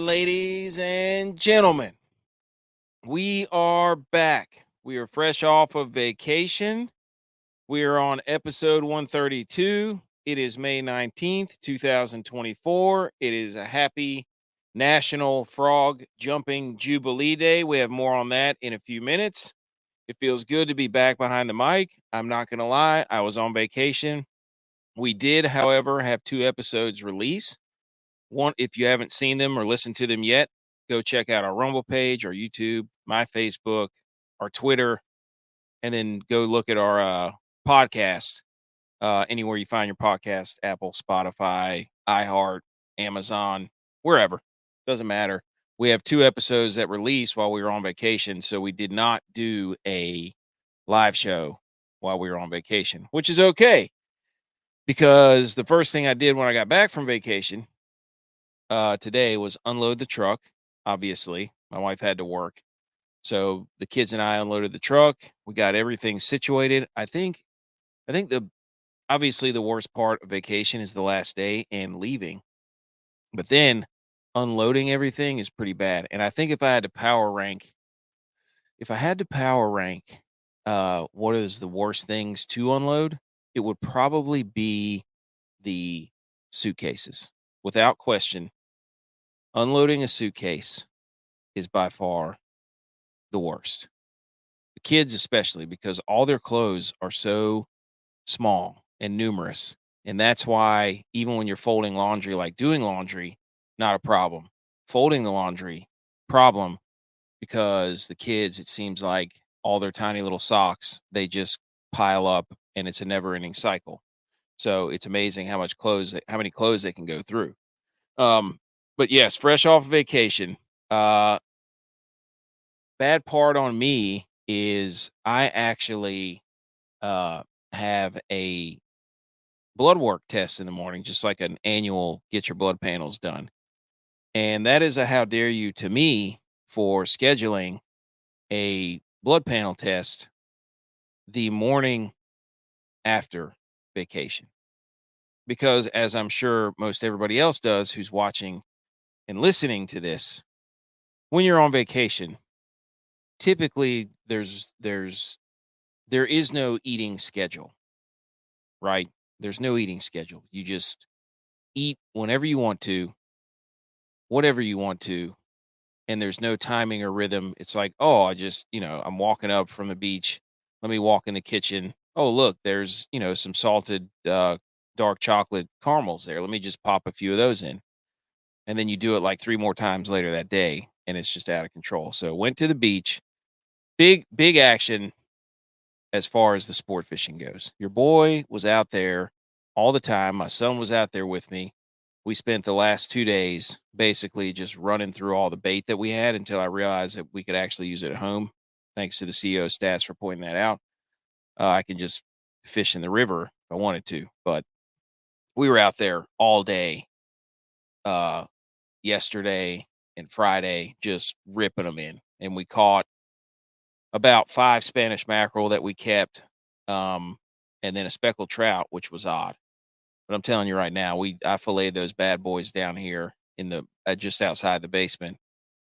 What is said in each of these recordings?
ladies and gentlemen. We are back. We are fresh off of vacation. We are on episode 132. It is May 19th, 2024. It is a happy National Frog Jumping Jubilee Day. We have more on that in a few minutes. It feels good to be back behind the mic. I'm not going to lie, I was on vacation. We did, however, have 2 episodes release. One, if you haven't seen them or listened to them yet, go check out our Rumble page, our YouTube, my Facebook, our Twitter, and then go look at our podcast anywhere you find your podcast: Apple, Spotify, iHeart, Amazon, wherever. Doesn't matter. We have 2 episodes that released while we were on vacation, so we did not do a live show while we were on vacation, which is okay, because the first thing I did when I got back from vacation today was unload the truck. Obviously, my wife had to work, so the kids and I unloaded the truck. We got everything situated. I think the obviously the worst part of vacation is the last day and leaving, but then unloading everything is pretty bad. And I think if I had to power rank, what is the worst things to unload, it would probably be the suitcases, without question. Unloading a suitcase is by far the worst. The kids especially, because all their clothes are so small and numerous. And that's why even when you're folding laundry, like doing laundry, not a problem. Folding the laundry, problem, because the kids, it seems like all their tiny little socks, they just pile up and it's a never ending cycle. So it's amazing how many clothes they can go through. Um, but yes, fresh off vacation. Uh, Bad part on me is I actually have a blood work test in the morning, just like an annual get your blood panels done. And that is a how dare you to me for scheduling a blood panel test the morning after vacation. Because as I'm sure most everybody else does who's watching and listening to this, when you're on vacation, typically there is no eating schedule, right? There's no eating schedule. You just eat whenever you want to, whatever you want to, and there's no timing or rhythm. It's like, oh, I'm walking up from the beach. Let me walk in the kitchen. Oh, look, there's, some salted dark chocolate caramels there. Let me just pop a few of those in. And then you do it like 3 more times later that day, and it's just out of control. So went to the beach. Big action as far as the sport fishing goes. Your boy was out there all the time. My son was out there with me. We spent the last 2 days basically just running through all the bait that we had until I realized that we could actually use it at home. Thanks to the CEO stats for pointing that out. I can just fish in the river if I wanted to, but we were out there all day uh, yesterday and Friday, just ripping them in. And we caught about 5 Spanish mackerel that we kept, and then a speckled trout, which was odd. But I'm telling you right now, I filleted those bad boys down here in the just outside the basement,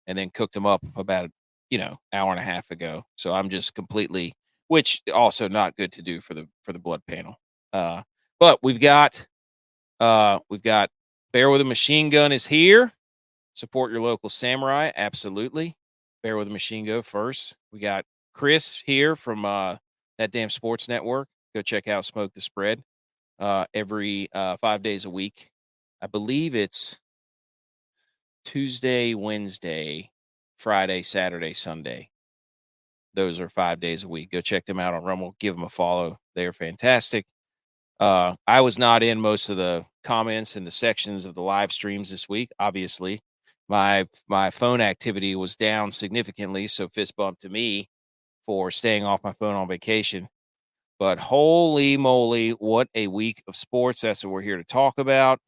and then cooked them up about hour and a half ago. So I'm just completely, which also not good to do for the blood panel. Uh, but we've got Bear with a Machine Gun is here. Support your local samurai, absolutely. Bear with a Machine Gun first. We got Chris here from that damn sports network. Go check out Smoke the Spread every 5 days a week. I believe it's Tuesday, Wednesday, Friday, Saturday, Sunday. Those are 5 days a week. Go check them out on Rumble. Give them a follow. They are fantastic. I was not in most of the comments and the sections of the live streams this week. Obviously, my phone activity was down significantly, so fist bump to me for staying off my phone on vacation. But holy moly, what a week of sports. That's what we're here to talk about.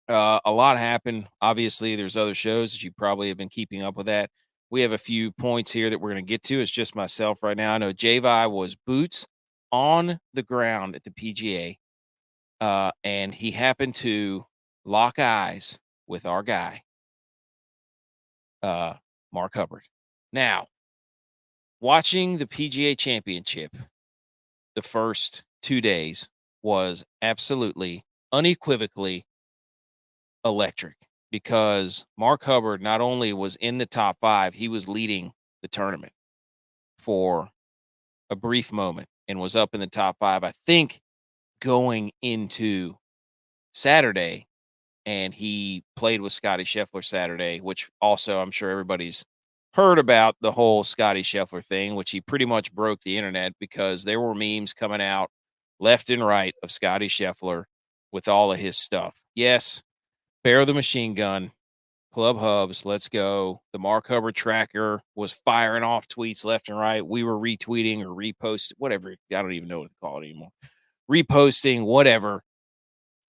A lot happened. Obviously, there's other shows that you probably have been keeping up with that. We have a few points here that we're going to get to. It's just myself right now. I know J.Vi was boots on the ground at the PGA, and he happened to lock eyes with our guy, Mark Hubbard. Now, watching the PGA Championship the first 2 days was absolutely, unequivocally electric because Mark Hubbard not only was in the top 5, he was leading the tournament for a brief moment and was up in the top 5, I think, going into Saturday. And he played with Scottie Scheffler Saturday, which also I'm sure everybody's heard about the whole Scottie Scheffler thing, which he pretty much broke the internet because there were memes coming out left and right of Scottie Scheffler with all of his stuff. Yes, Bear the Machine Gun, Club Hubs, let's go. The Mark Hubbard tracker was firing off tweets left and right. We were retweeting or reposting, whatever. I don't even know what to call it anymore. Reposting, whatever.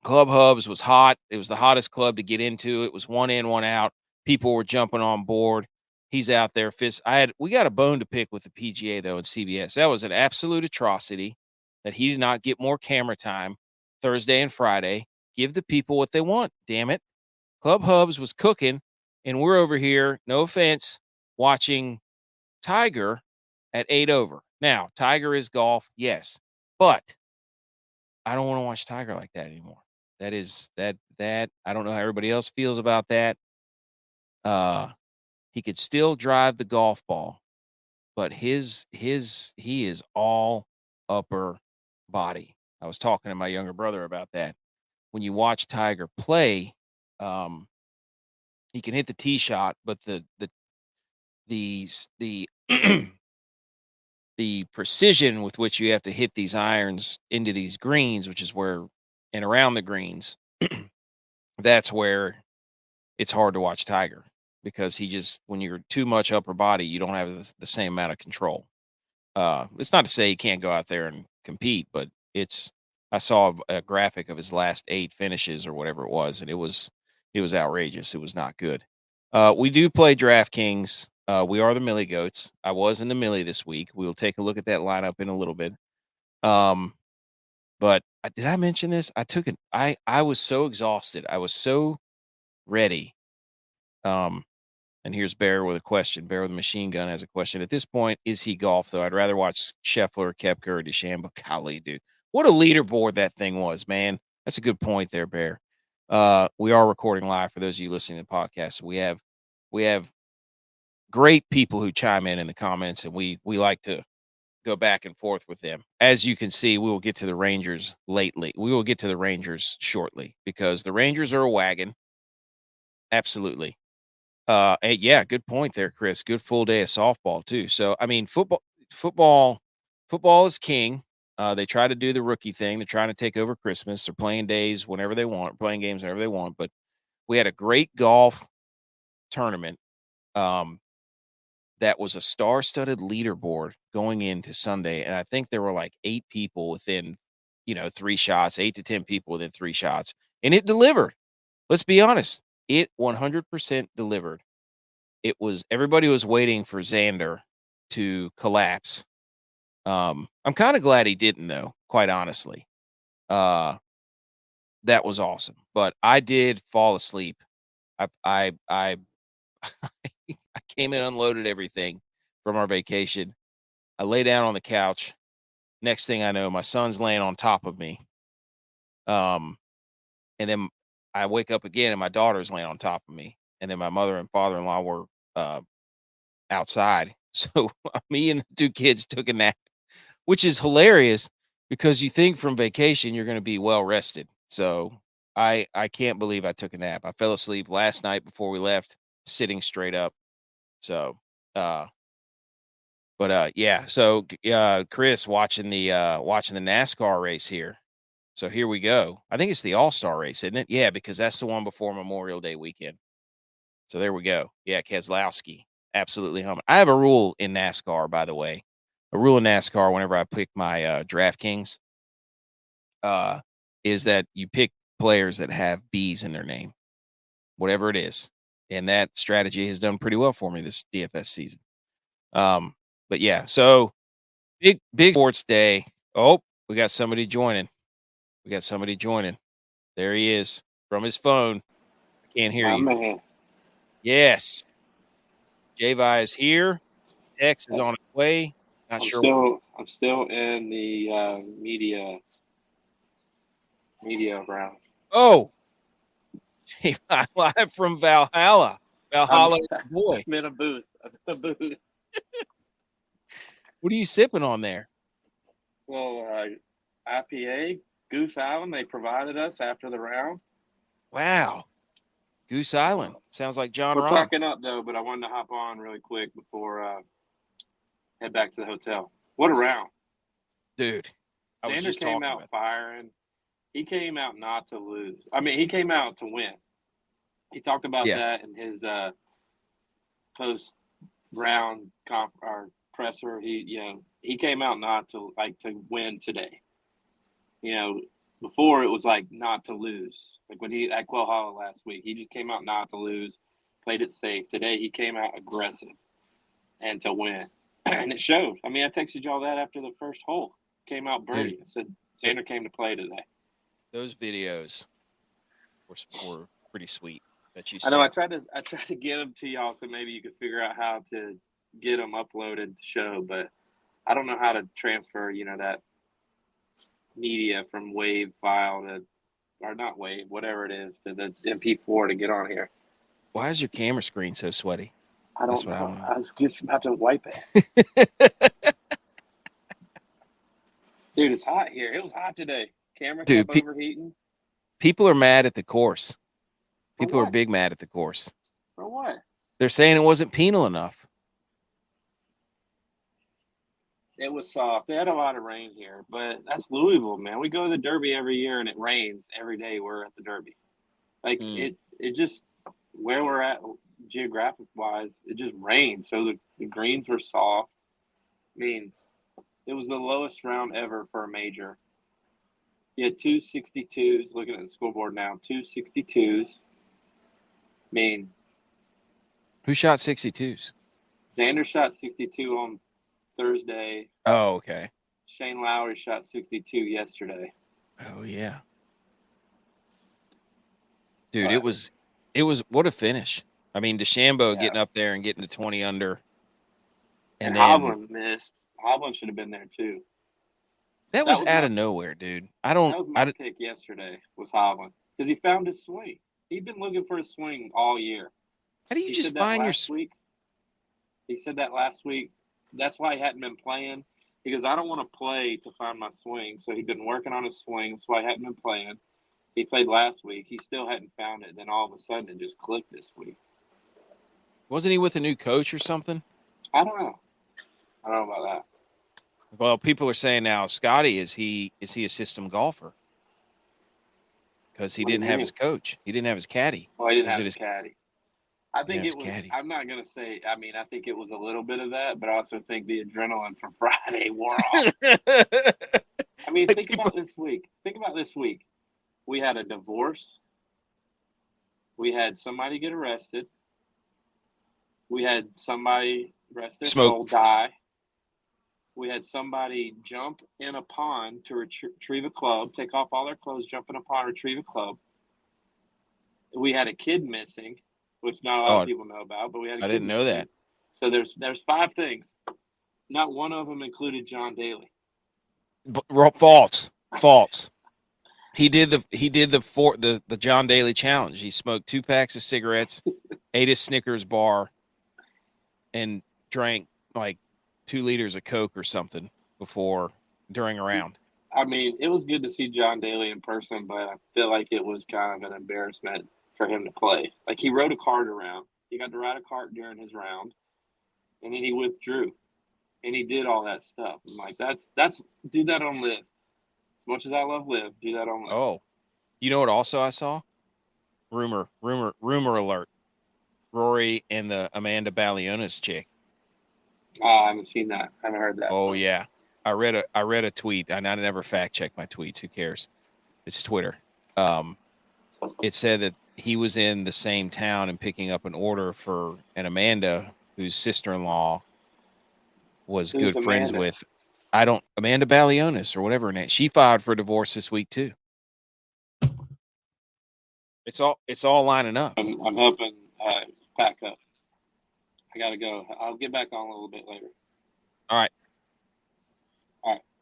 Club Hubs was hot. It was the hottest club to get into. It was one in, one out. People were jumping on board. He's out there. We got a bone to pick with the PGA though, and CBS. That was an absolute atrocity that he did not get more camera time Thursday and Friday. Give the people what they want. Damn it. Club Hubs was cooking, and we're over here, no offense, watching Tiger at 8 over. Now, Tiger is golf, yes, but I don't want to watch Tiger like that anymore. That is that I don't know how everybody else feels about that. He could still drive the golf ball, but he is all upper body. I was talking to my younger brother about that. When you watch Tiger play, he can hit the tee shot, but the the precision with which you have to hit these irons into these greens, which is where and around the greens, that's where it's hard to watch Tiger because he just when you're too much upper body, you don't have the same amount of control. It's not to say he can't go out there and compete, but I saw a graphic of his last 8 finishes or whatever it was, and it was outrageous. It was not good. We do play DraftKings. We are the Millie Goats. I was in the Millie this week. We will take a look at that lineup in a little bit. But did I mention this? I was so exhausted. I was so ready. And here's Bear with a question. Bear with a machine gun has a question. At this point, is he golf though? I'd rather watch Scheffler, Koepka, or DeChambeau. Golly, dude, what a leaderboard that thing was, man. That's a good point there, Bear. We are recording live for those of you listening to the podcast. We have great people who chime in the comments, and we like to go back and forth with them. As you can see, we will get to the Rangers lately. We will get to the Rangers shortly because the Rangers are a wagon. Absolutely. Yeah, good point there, Chris. Good full day of softball too. So, I mean, football is king. They try to do the rookie thing. They're trying to take over Christmas. They're playing days whenever they want, playing games whenever they want. But we had a great golf tournament. That was a star-studded leaderboard going into Sunday, and I think there were like 8 people within, 3 shots, 8 to 10 people within 3 shots, and it delivered. Let's be honest, it 100% delivered. Everybody was waiting for Xander to collapse. I'm kind of glad he didn't, though. Quite honestly, that was awesome. But I did fall asleep. I I came in, unloaded everything from our vacation. I lay down on the couch. Next thing I know, my son's laying on top of me. And then I wake up again, and my daughter's laying on top of me. And then my mother and father-in-law were outside. So me and the 2 kids took a nap, which is hilarious because you think from vacation you're going to be well rested. So I can't believe I took a nap. I fell asleep last night before we left, sitting straight up. So, yeah. So, Chris watching the NASCAR race here. So here we go. I think it's the All-Star race, isn't it? Yeah, because that's the one before Memorial Day weekend. So there we go. Yeah, Keselowski, absolutely humming. I have a rule in NASCAR, by the way. A rule in NASCAR whenever I pick my DraftKings, is that you pick players that have B's in their name, whatever it is. And that strategy has done pretty well for me this DFS season. But yeah, so big sports day. Oh, we got somebody joining. There he is from his phone. I can't hear you. Man. Yes. J.V.I is here. Tex is on its way. Not sure. I'm still in the media round. Oh, J.V.I live from Valhalla. Valhalla, boy. I'm in a booth. What are you sipping on there? Well, IPA, Goose Island, they provided us after the round. Wow. Goose Island. Sounds like John We're Rahm. packing up, though, but I wanted to hop on really quick before head back to the hotel. What a round. Dude, I was Xander just came talking out about firing. He came out not to lose. I mean, he came out to win. He talked about that in his post-round presser. He came out not to win today. Before it was like not to lose. Like when he at Valhalla last week, he just came out not to lose, played it safe. Today he came out aggressive and to win, and it showed. I mean, I texted y'all that after the first hole. Came out birdie. Dude, I said Xander came to play today. Those videos were pretty sweet that you I know. sent. I tried to get them to y'all so maybe you could figure out how to get them uploaded to show, but I don't know how to transfer. That media from WAV file to, or not WAV, whatever it is, to the MP4 to get on here. Why is your camera screen so sweaty? I don't know. I was just about to wipe it. Dude, it's hot here. It was hot today. Camera kept overheating. People are mad at the course. People are big mad at the course. For what? They're saying it wasn't penal enough. It was soft. They had a lot of rain here, but that's Louisville, man. We go to the Derby every year, and it rains every day we're at the Derby. Like, it just, where we're at geographic-wise, it just rains. So the greens were soft. I mean, it was the lowest round ever for a major. You had 262s, looking at the scoreboard now, 262s. I mean, who shot 62s? Xander shot 62 on Thursday. Oh, okay. Shane Lowry shot 62 yesterday. Oh, yeah. Dude, it was what a finish. I mean, DeChambeau getting up there and getting to 20 under. And then Hovland missed. Hovland should have been there too. That was out of nowhere, dude. That was my pick yesterday, was Hovland. Because he found his swing. He'd been looking for a swing all year. How do you just find your swing? He said that last week. That's why he hadn't been playing. He goes, I don't want to play to find my swing. So he'd been working on his swing. That's why he hadn't been playing. He played last week. He still hadn't found it. Then all of a sudden, it just clicked this week. Wasn't he with a new coach or something? I don't know. I don't know about that. Well, people are saying now, Scottie, is he a system golfer? Because he didn't have his coach. He didn't have his caddy. Well, he didn't have his caddy. I think it was. Caddy. I'm not gonna say. I mean, I think it was a little bit of that, but I also think the adrenaline from Friday wore off. I mean, think about this week. We had a divorce. We had somebody get arrested. We had somebody rest their soul die. We had somebody jump in a pond to retrieve a club, take off all their clothes, jump in a pond, retrieve a club. We had a kid missing, which not a lot of people know about, but we had a kid didn't know missing. that. So there's 5 things. Not one of them included John Daly. False. He did the John Daly challenge. He smoked 2 packs of cigarettes, ate a Snickers bar, and drank like 2 liters of Coke or something during a round. I mean, it was good to see John Daly in person, but I feel like it was kind of an embarrassment for him to play. Like, he rode a cart around. He got to ride a cart during his round, and then he withdrew. And he did all that stuff. I'm like, that's do that on Live. As much as I love Live, do that on Live. Oh, you know what? Also, I saw rumor alert. Rory and the Amanda Balionis chick. I haven't seen that. I haven't heard that. Oh yeah, I read a tweet, and I never fact check my tweets. Who cares? It's Twitter. It said that he was in the same town and picking up an order for an Amanda, whose sister-in-law was good friends with. Amanda Balionis or whatever her name. She filed for divorce this week too. It's all lining up. I'm helping pack up. I got to go. I'll get back on a little bit later. All right.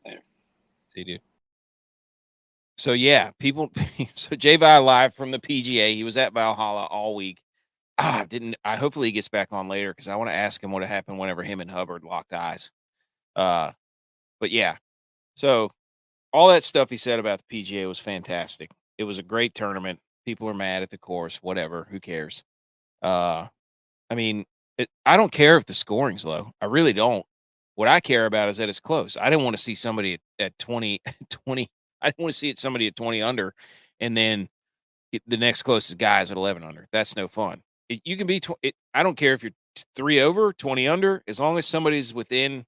Later. See you, dude. So, yeah, so J.V.I. live from the PGA. He was at Valhalla all week. Hopefully he gets back on later because I want to ask him what happened whenever him and Hubbard locked eyes. But yeah, so all that stuff he said about the PGA was fantastic. It was a great tournament. People are mad at the course, whatever, who cares? I mean, I don't care if the scoring's low. I really don't. What I care about is that it's close. I didn't want to see somebody at 20. I didn't want to see somebody at 20 under, and then the next closest guy is at 11 under. That's no fun. You can be. I don't care if you're 3 over, 20 under, as long as somebody's within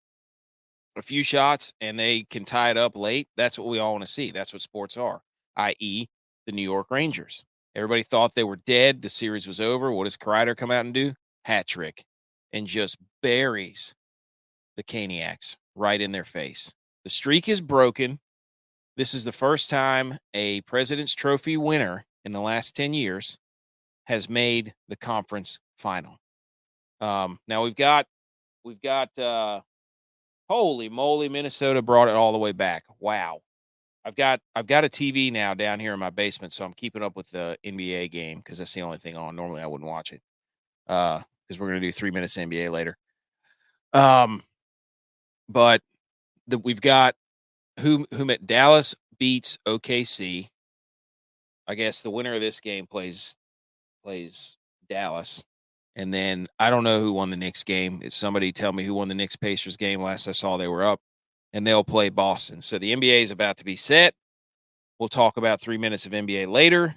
a few shots and they can tie it up late. That's what we all want to see. That's what sports are, i.e., the New York Rangers. Everybody thought they were dead. The series was over. What does Kreider come out and do? Hat trick, and just buries the Caniacs right in their face. The streak is broken. This is the first time a President's Trophy winner in the last 10 years has made the conference final. Now we've got holy moly, Minnesota brought it all the way back. Wow. I've got a TV now down here in my basement, so I'm keeping up with the NBA game because that's the only thing on. Normally I wouldn't watch it. Because we're gonna do 3 minutes NBA later. But we've got who met Dallas beats OKC. I guess the winner of this game plays Dallas. And then I don't know who won the Knicks game. If somebody tell me who won the Knicks Pacers game, last I saw they were up, and they'll play Boston. So the NBA is about to be set. We'll talk about 3 minutes of NBA later.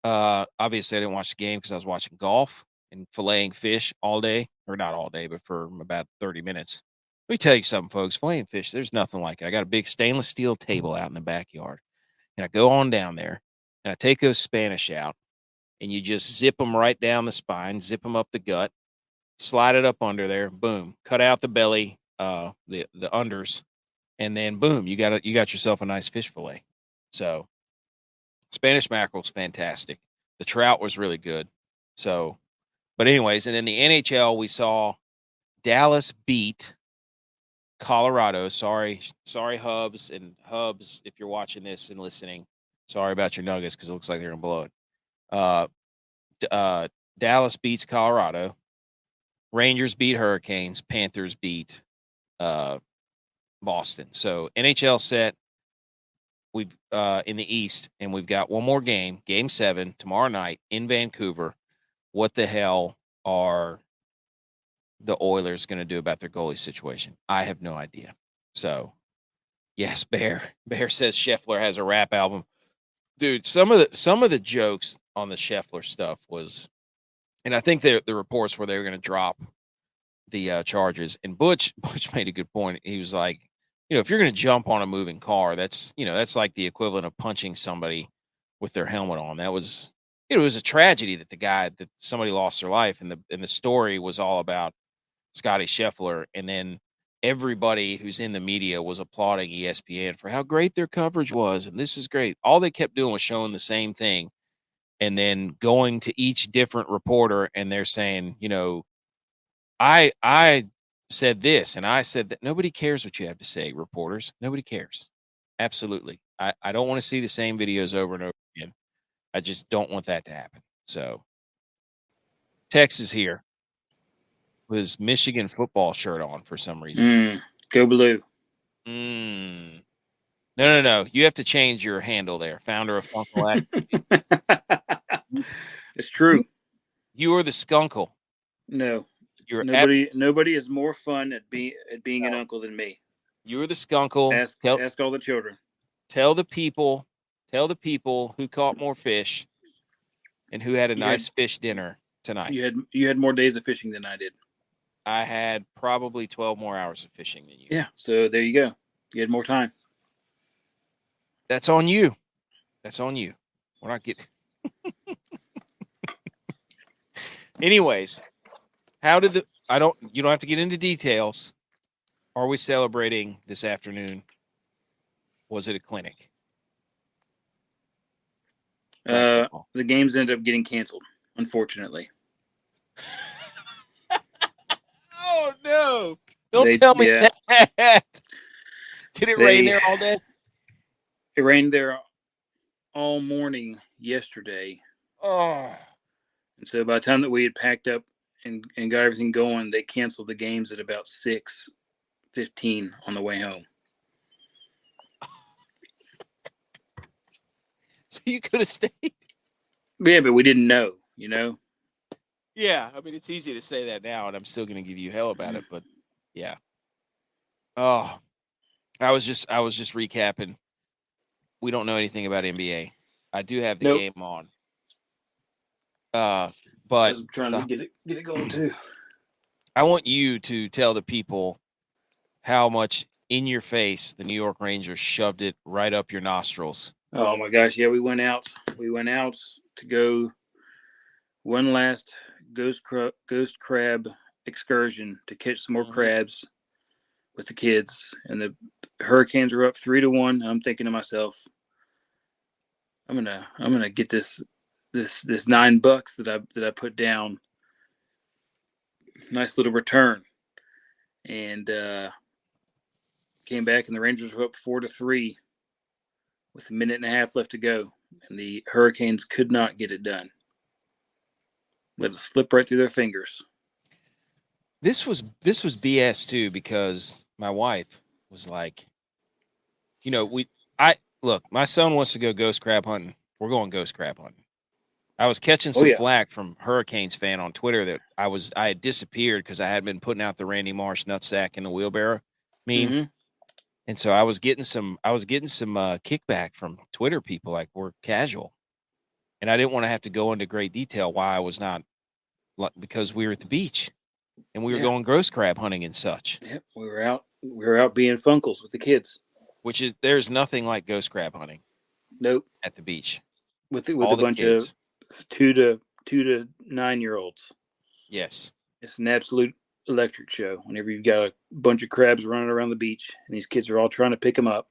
Obviously, I didn't watch the game because I was watching golf and filleting fish all day, or not all day, but for about 30 minutes. Let me tell you something, folks. Filleting fish, there's nothing like it. I got a big stainless steel table out in the backyard, and I go on down there, and I take those Spanish out, and you just zip them right down the spine, zip them up the gut, slide it up under there, boom, cut out the belly, the unders, and then boom, you got yourself a nice fish fillet. So Spanish mackerel's fantastic. The trout was really good. So, but anyways, and then the NHL, we saw Dallas beat Colorado. Sorry, Hubs, if you're watching this and listening, sorry about your Nuggets because it looks like they're gonna blow it. Dallas beats Colorado. Rangers beat Hurricanes. Panthers beat Boston. So NHL set. We've in the East, and we've got one more game, Game 7 tomorrow night in Vancouver. What the hell are the Oilers going to do about their goalie situation? I have no idea. So, yes, Bear says Scheffler has a rap album. Dude, some of the jokes on the Scheffler stuff was, and I think the reports were they were going to drop the charges. And Butch made a good point. He was like, if you're going to jump on a moving car, that's like the equivalent of punching somebody with their helmet on. That was, it was a tragedy that somebody lost their life. And the story was all about Scottie Scheffler. And then everybody who's in the media was applauding ESPN for how great their coverage was. And this is great. All they kept doing was showing the same thing and then going to each different reporter. And they're saying, I said this and I said that. Nobody cares what you have to say, reporters. Nobody cares. Absolutely. I don't want to see the same videos over and over again. I just don't want that to happen. So Tex is here with his Michigan football shirt on for some reason. Go Blue. No. You have to change your handle there. Founder of Funkle. It's true. You are the skunkle. No. Nobody is more fun at being an uncle than me. You're the skunkle. Ask all the children. Tell the people who caught more fish and who had a nice fish dinner tonight. You had more days of fishing than I did. I had probably 12 more hours of fishing than you. Yeah, so there you go. You had more time. That's on you. We're not getting. Anyways, you don't have to get into details. Are we celebrating this afternoon? Was it a clinic? The games ended up getting canceled, unfortunately. Don't tell me that. Did it rain there all day? It rained there all morning yesterday. Oh. And so by the time that we had packed up and got everything going, they canceled the games at about 6:15 on the way home. So you could have stayed. Yeah, but we didn't know, you know? Yeah, I mean, it's easy to say that now, and I'm still going to give you hell about it, but yeah. Oh, I was just recapping. We don't know anything about NBA. I do have the game on. But I'm trying to get it going too. I want you to tell the people how much in your face the New York Rangers shoved it right up your nostrils. Oh my gosh, yeah, we went out to go one last ghost crab excursion to catch some more crabs with the kids, and the Hurricanes were up 3-1. I'm thinking to myself, I'm gonna get this $9 that I put down. Nice little return, and came back, and the Rangers were up 4-3 with a minute and a half left to go, and the Hurricanes could not get it done. Let it slip right through their fingers. This was BS too, because my wife was like, look, my son wants to go ghost crab hunting. We're going ghost crab hunting. I was catching some flack from Hurricanes fan on Twitter that I had disappeared because I had been putting out the Randy Marsh nutsack in the wheelbarrow meme. Mm-hmm. And so I was getting some kickback from Twitter people, like, we're casual. And I didn't want to have to go into great detail why I was not, because we were at the beach and we were going ghost crab hunting and such. Yep, we were out being funkles with the kids. Which is, there's nothing like ghost crab hunting. Nope. At the beach. With a bunch kids. Of 2 to 9-year-olds. Yes. It's an absolute electric show whenever you've got a bunch of crabs running around the beach and these kids are all trying to pick them up.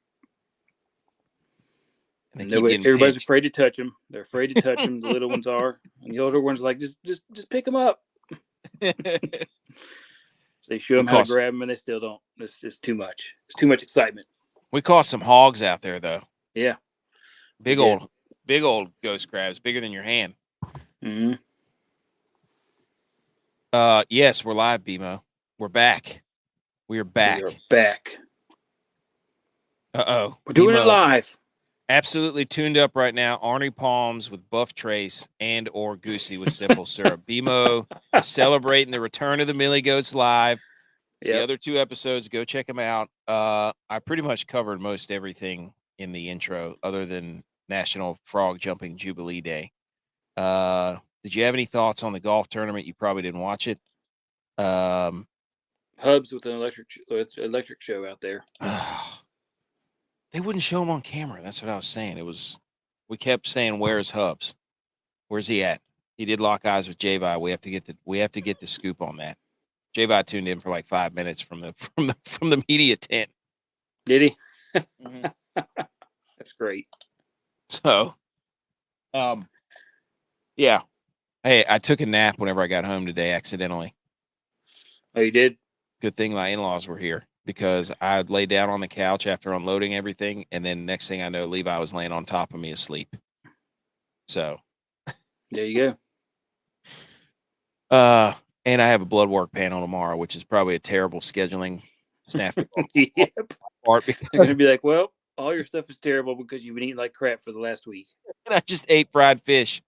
And everybody's afraid to touch them. They're afraid to touch them. The little ones are. And the older ones are like, just pick them up. So they show them how to grab them and they still don't. It's just too much. It's too much excitement. We caught some hogs out there, though. Yeah. Big old ghost crabs, bigger than your hand. Mm-hmm. Yes, we're live, BMO. We're back. We are back. We are back. Uh-oh. We're doing it live. Absolutely tuned up right now. Arnie Palms with Buff Trace and or Goosey with simple syrup. BMO is celebrating the return of the Millie Goats live. Yep. The other 2 episodes, go check them out. I pretty much covered most everything in the intro other than National Frog Jumping Jubilee Day. Did you have any thoughts on the golf tournament? You probably didn't watch it. Hubs with an electric show out there. They wouldn't show him on camera. That's what I was saying. We kept saying, "Where's Hubs? Where's he at?" He did lock eyes with J.Y. We have to get the scoop on that. J.Y. tuned in for like 5 minutes from the media tent. Did he? Mm-hmm. That's great. So, yeah. Hey, I took a nap whenever I got home today accidentally. Oh, you did? Good thing my in-laws were here, because I lay down on the couch after unloading everything, and then next thing I know, Levi was laying on top of me asleep. So, there you go. And I have a blood work panel tomorrow, which is probably a terrible scheduling snafu. Yep. Part because they're gonna be like, well, all your stuff is terrible because you've been eating like crap for the last week. And I just ate fried fish.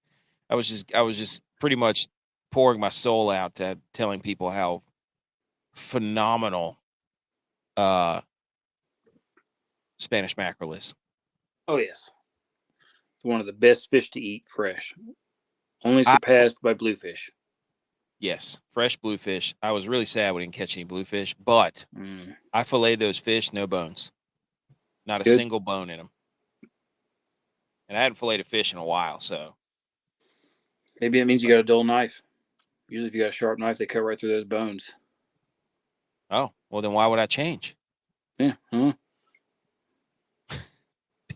I was just pretty much pouring my soul out to telling people how phenomenal Spanish mackerel is. Oh yes, it's one of the best fish to eat fresh. Only surpassed by bluefish. Yes, fresh bluefish. I was really sad we didn't catch any bluefish, but I filleted those fish, no bones, not a single bone in them. And I hadn't filleted fish in a while, so maybe it means you got a dull knife. Usually, if you got a sharp knife, they cut right through those bones. Oh, well, then why would I change? Yeah. Huh?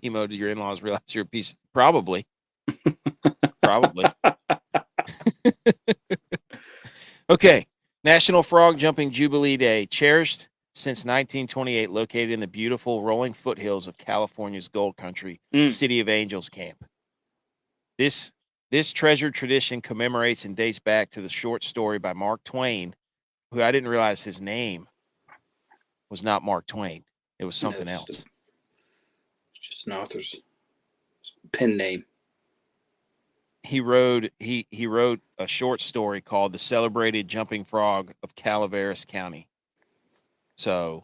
Pimo, did your in-laws realize you're a piece? Probably. Probably. Okay. National Frog Jumping Jubilee Day, cherished since 1928, located in the beautiful rolling foothills of California's Gold Country, City of Angels Camp. This treasured tradition commemorates and dates back to the short story by Mark Twain, who I didn't realize his name was not Mark Twain. It was something else. It's just an author's pen name. He wrote a short story called "The Celebrated Jumping Frog of Calaveras County." So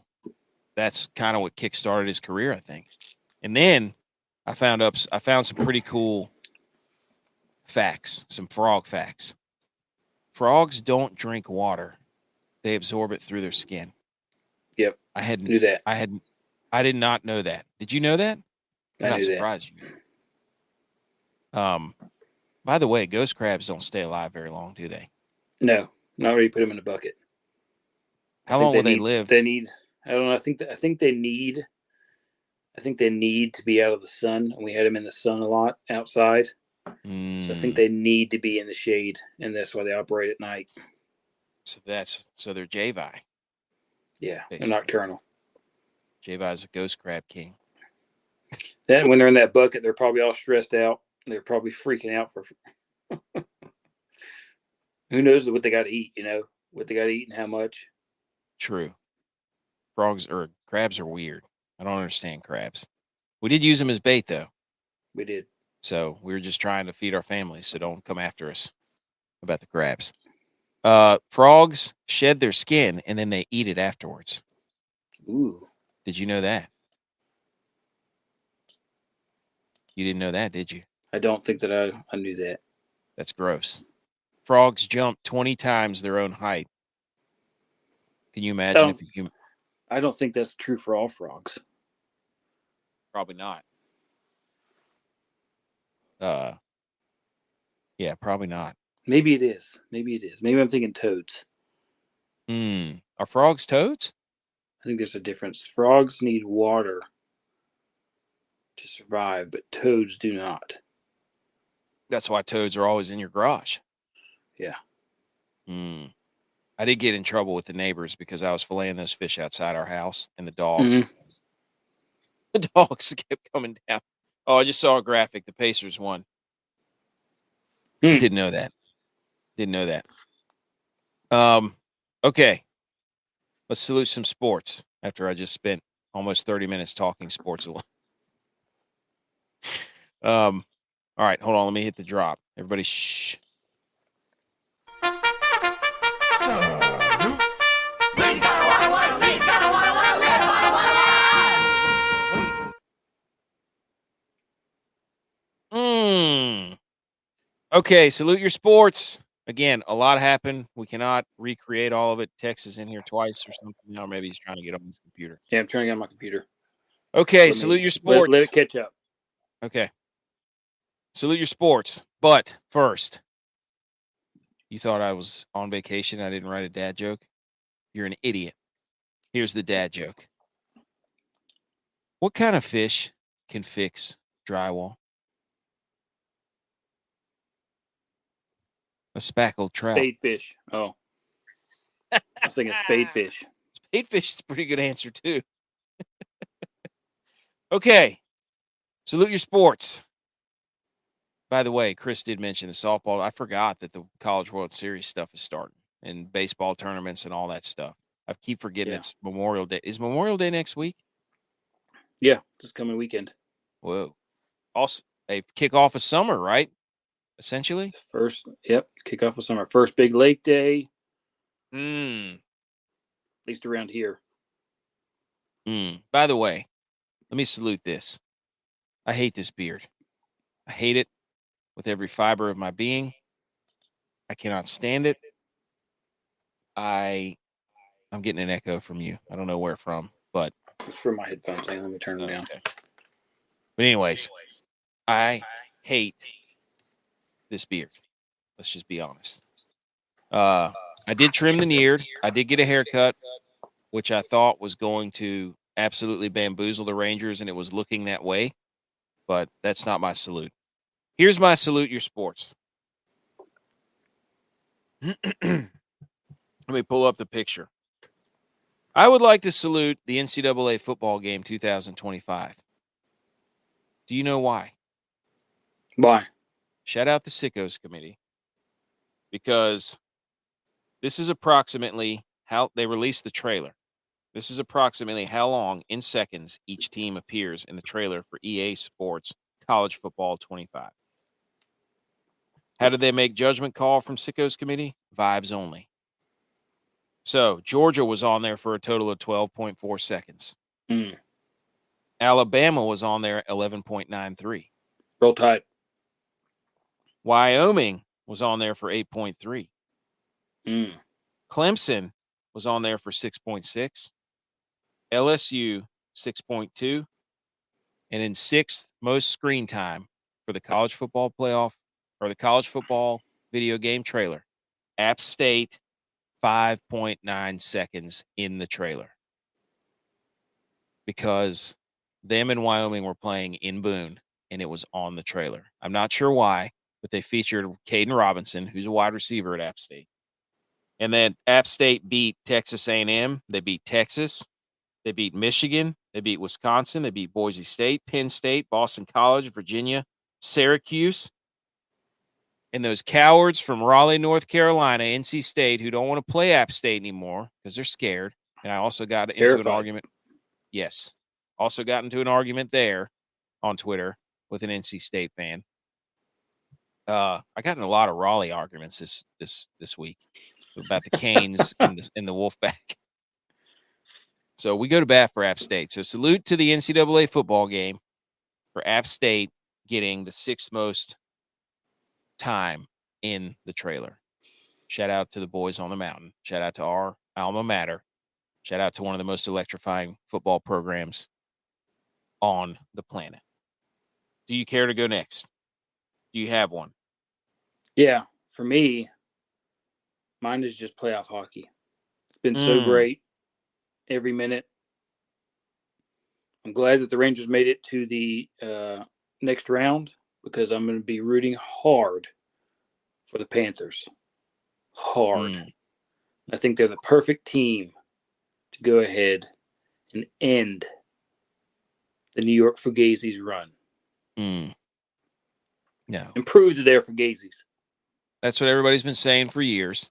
that's kind of what kickstarted his career, I think. And then I found some pretty cool facts, some frog facts. Frogs don't drink water; they absorb it through their skin. Yep, I knew that. I did not know that. Did you know that? I'm not surprised you. By the way, ghost crabs don't stay alive very long, do they? No, not when you put them in a bucket. How long will they live? They need. I don't know. I think they need to be out of the sun, and we had them in the sun a lot outside. So I think they need to be in the shade, and that's why they operate at night. So they're J.V.I. Yeah, basically. They're nocturnal. J.V.I. is a ghost crab king. That when they're in that bucket, they're probably all stressed out. They're probably freaking out for who knows what they got to eat, what they got to eat and how much. True. Crabs are weird. I don't understand crabs. We did use them as bait, though. We did. So we were just trying to feed our families, so don't come after us about the crabs. Frogs shed their skin, and then they eat it afterwards. Ooh. Did you know that? You didn't know that, did you? I don't think that I knew that. That's gross. Frogs jump 20 times their own height. Can you imagine I don't think that's true for all frogs. Probably not. Yeah, probably not. Maybe it is. Maybe I'm thinking toads. Are frogs toads? I think there's a difference. Frogs need water to survive, but toads do not. That's why toads are always in your garage. Yeah. I did get in trouble with the neighbors because I was filleting those fish outside our house, and the dogs kept coming down. Oh, I just saw a graphic. The Pacers won. Didn't know that. Okay. Let's salute some sports after I just spent almost 30 minutes talking sports alone. All right, hold on. Let me hit the drop. Everybody, shh. Okay, salute your sports. Again, a lot happened. We cannot recreate all of it. Tex is in here twice or something now. Maybe he's trying to get on his computer. Yeah, I'm trying to get on my computer. Okay, salute your sports. Let it catch up. Okay. Salute your sports. But first, you thought I was on vacation. I didn't write a dad joke. You're an idiot. Here's the dad joke. What kind of fish can fix drywall? A speckled trout. Spadefish. Oh. I was thinking spadefish. Spadefish is a pretty good answer, too. Okay. Salute your sports. By the way, Chris did mention the softball. I forgot that the College World Series stuff is starting and baseball tournaments and all that stuff. I keep forgetting it's Memorial Day. Is Memorial Day next week? Yeah, this coming weekend. Whoa. Also, they kick off of summer, right? Essentially? Kick off of summer. First big lake day. At least around here. By the way, let me salute this. I hate this beard. I hate it with every fiber of my being. I cannot stand it. I'm getting an echo from you. I don't know where from, but it's from my headphones. Let me turn them down. Okay. But anyways, I hate this beard. Let's just be honest. I did trim the beard. I did get a haircut, which I thought was going to absolutely bamboozle the Rangers, and it was looking that way. But that's not my salute. Here's my salute your sports. Let me pull up the picture. I would like to salute the NCAA football game 2025. Do you know why? Why? Shout out the Sickos Committee, because this is approximately how they released the trailer. This is approximately how long in seconds each team appears in the trailer for EA Sports College Football 25. How did they make judgment call from Sickos Committee? Vibes only. So Georgia was on there for a total of 12.4 seconds. Alabama was on there at 11.93. Roll Tide. Wyoming was on there for 8.3. Mm. Clemson was on there for 6.6. LSU 6.2. And in sixth most screen time for the college football playoff or the college football video game trailer, App State 5.9 seconds in the trailer, because them and Wyoming were playing in Boone and it was on the trailer. I'm not sure why, but they featured Caden Robinson, who's a wide receiver at App State. And then App State beat Texas A&M. They beat Texas. They beat Michigan. They beat Wisconsin. They beat Boise State, Penn State, Boston College, Virginia, Syracuse. And those cowards from Raleigh, North Carolina, NC State, who don't want to play App State anymore because they're scared. And I also got into an argument. Yes. Also got into an argument there on Twitter with an NC State fan. I got in a lot of Raleigh arguments this week about the Canes and the Wolfpack. So we go to bat for App State. So salute to the NCAA football game for App State getting the sixth most time in the trailer. Shout out to the boys on the mountain. Shout out to our alma mater. Shout out to one of the most electrifying football programs on the planet. Do you care to go next? Do you have one? Yeah, for me, mine is just playoff hockey. It's been so great every minute. I'm glad that the Rangers made it to the next round, because I'm going to be rooting hard for the Panthers. Hard. I think they're the perfect team to go ahead and end the New York Fugazis run. No. And prove that they're Fugazis. That's what everybody's been saying for years.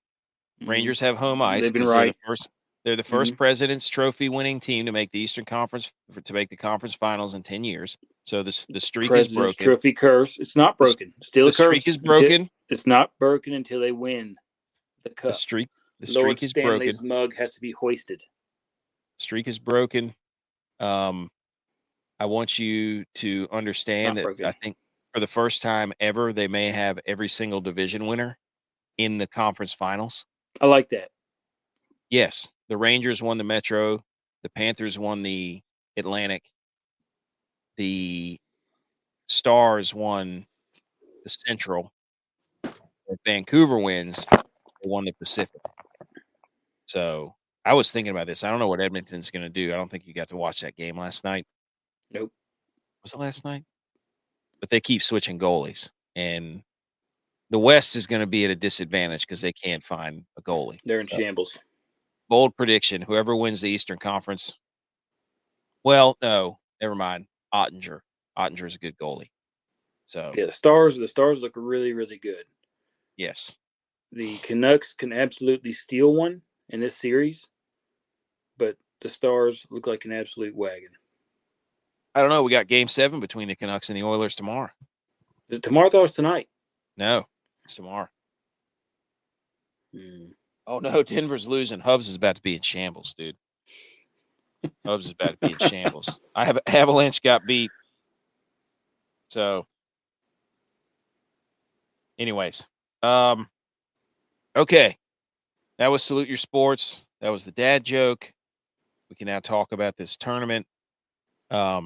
Rangers have home ice. They've been right. They're the first President's Trophy winning team to make the Eastern Conference, to make the conference finals in 10 years. So the streak is broken. Trophy curse. It's not broken. Still a curse. The streak is broken. It's not broken until they win the cup. The streak Lord is Stanley's broken. mug has to be hoisted. Streak is broken. I want you to understand that broken. I think for the first time ever, they may have every single division winner in the conference finals. I like that. Yes. The Rangers won the Metro. The Panthers won the Atlantic. The Stars won the Central. If Vancouver wins, they won the Pacific. So I was thinking about this. I don't know what Edmonton's going to do. I don't think you got to watch that game last night. Nope. Was it last night? But they keep switching goalies. And the West is going to be at a disadvantage because they can't find a goalie. They're in shambles. Bold prediction. Whoever wins the Eastern Conference. Well, no, never mind. Ottinger. Ottinger is a good goalie. So yeah, the Stars look really, really good. Yes. The Canucks can absolutely steal one in this series, but the Stars look like an absolute wagon. I don't know. We got Game 7 between the Canucks and the Oilers tomorrow. Is it tomorrow? I thought it was tonight. No, it's tomorrow. Oh, no, Denver's losing. Hubs is about to be in shambles, dude. Hubs is about to be in shambles. I have Avalanche got beat. So, anyways, okay. That was Salute Your Sports. That was the dad joke. We can now talk about this tournament a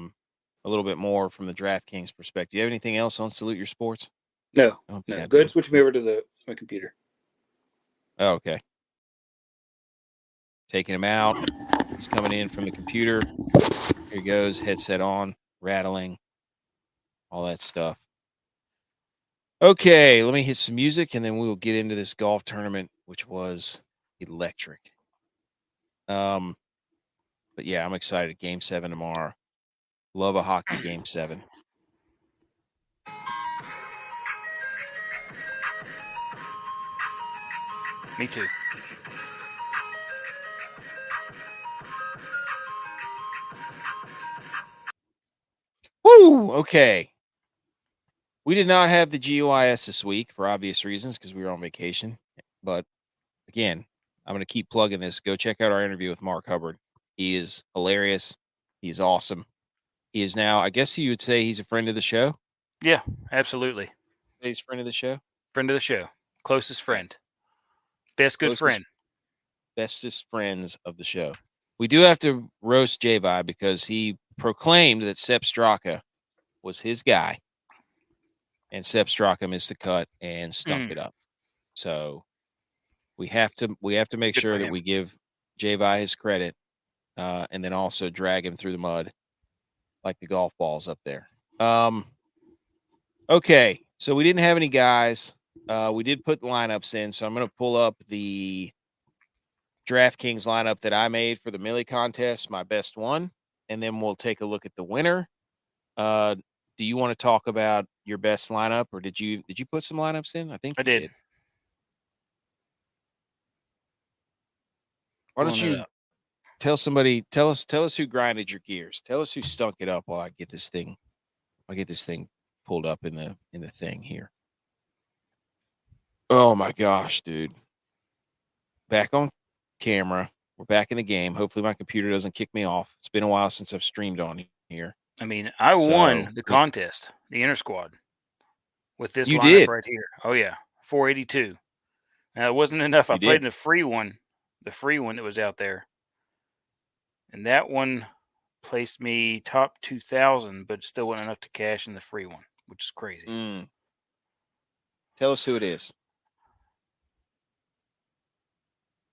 little bit more from the DraftKings perspective. Do you have anything else on Salute Your Sports? No. Go ahead and switch me over to my computer. Oh, okay. Taking him out. He's coming in from the computer. Here he goes. Headset on. Rattling. All that stuff. Okay, let me hit some music, and then we will get into this golf tournament, which was electric. But yeah, I'm excited. Game 7 tomorrow. Love a hockey Game 7. Me too. Woo! Okay. We did not have the G.U.Y.S this week for obvious reasons because we were on vacation. But again, I'm going to keep plugging this. Go check out our interview with Mark Hubbard. He is hilarious. He's awesome. He is now, I guess you would say he's a friend of the show. Yeah, absolutely. He's a friend of the show. Friend of the show. Closest friend. Best good friend. Bestest friends of the show. We do have to roast J.Vi because he proclaimed that Sepp Straka was his guy. And Sepp Straka missed the cut and stunk it up. So we have to make Good sure that we give J.Vi his credit, and then also drag him through the mud like the golf balls up there. Okay, so we didn't have any guys. We did put lineups in, so I'm going to pull up the DraftKings lineup that I made for the Millie contest, my best one, and then we'll take a look at the winner. Do you want to talk about your best lineup, or did you put some lineups in? I think I did. Why don't you tell us who grinded your gears? Tell us who stunk it up while I get this thing pulled up in the thing here. Oh my gosh, dude. Back on camera. We're back in the game. Hopefully my computer doesn't kick me off. It's been a while since I've streamed on here. I mean, I won the contest, the inter squad, with this lineup did. right here. Oh yeah, 482. Now it wasn't enough. I played in the free one that was out there, and that one placed me top 2,000, but still wasn't enough to cash in the free one, which is crazy. Tell us who it is.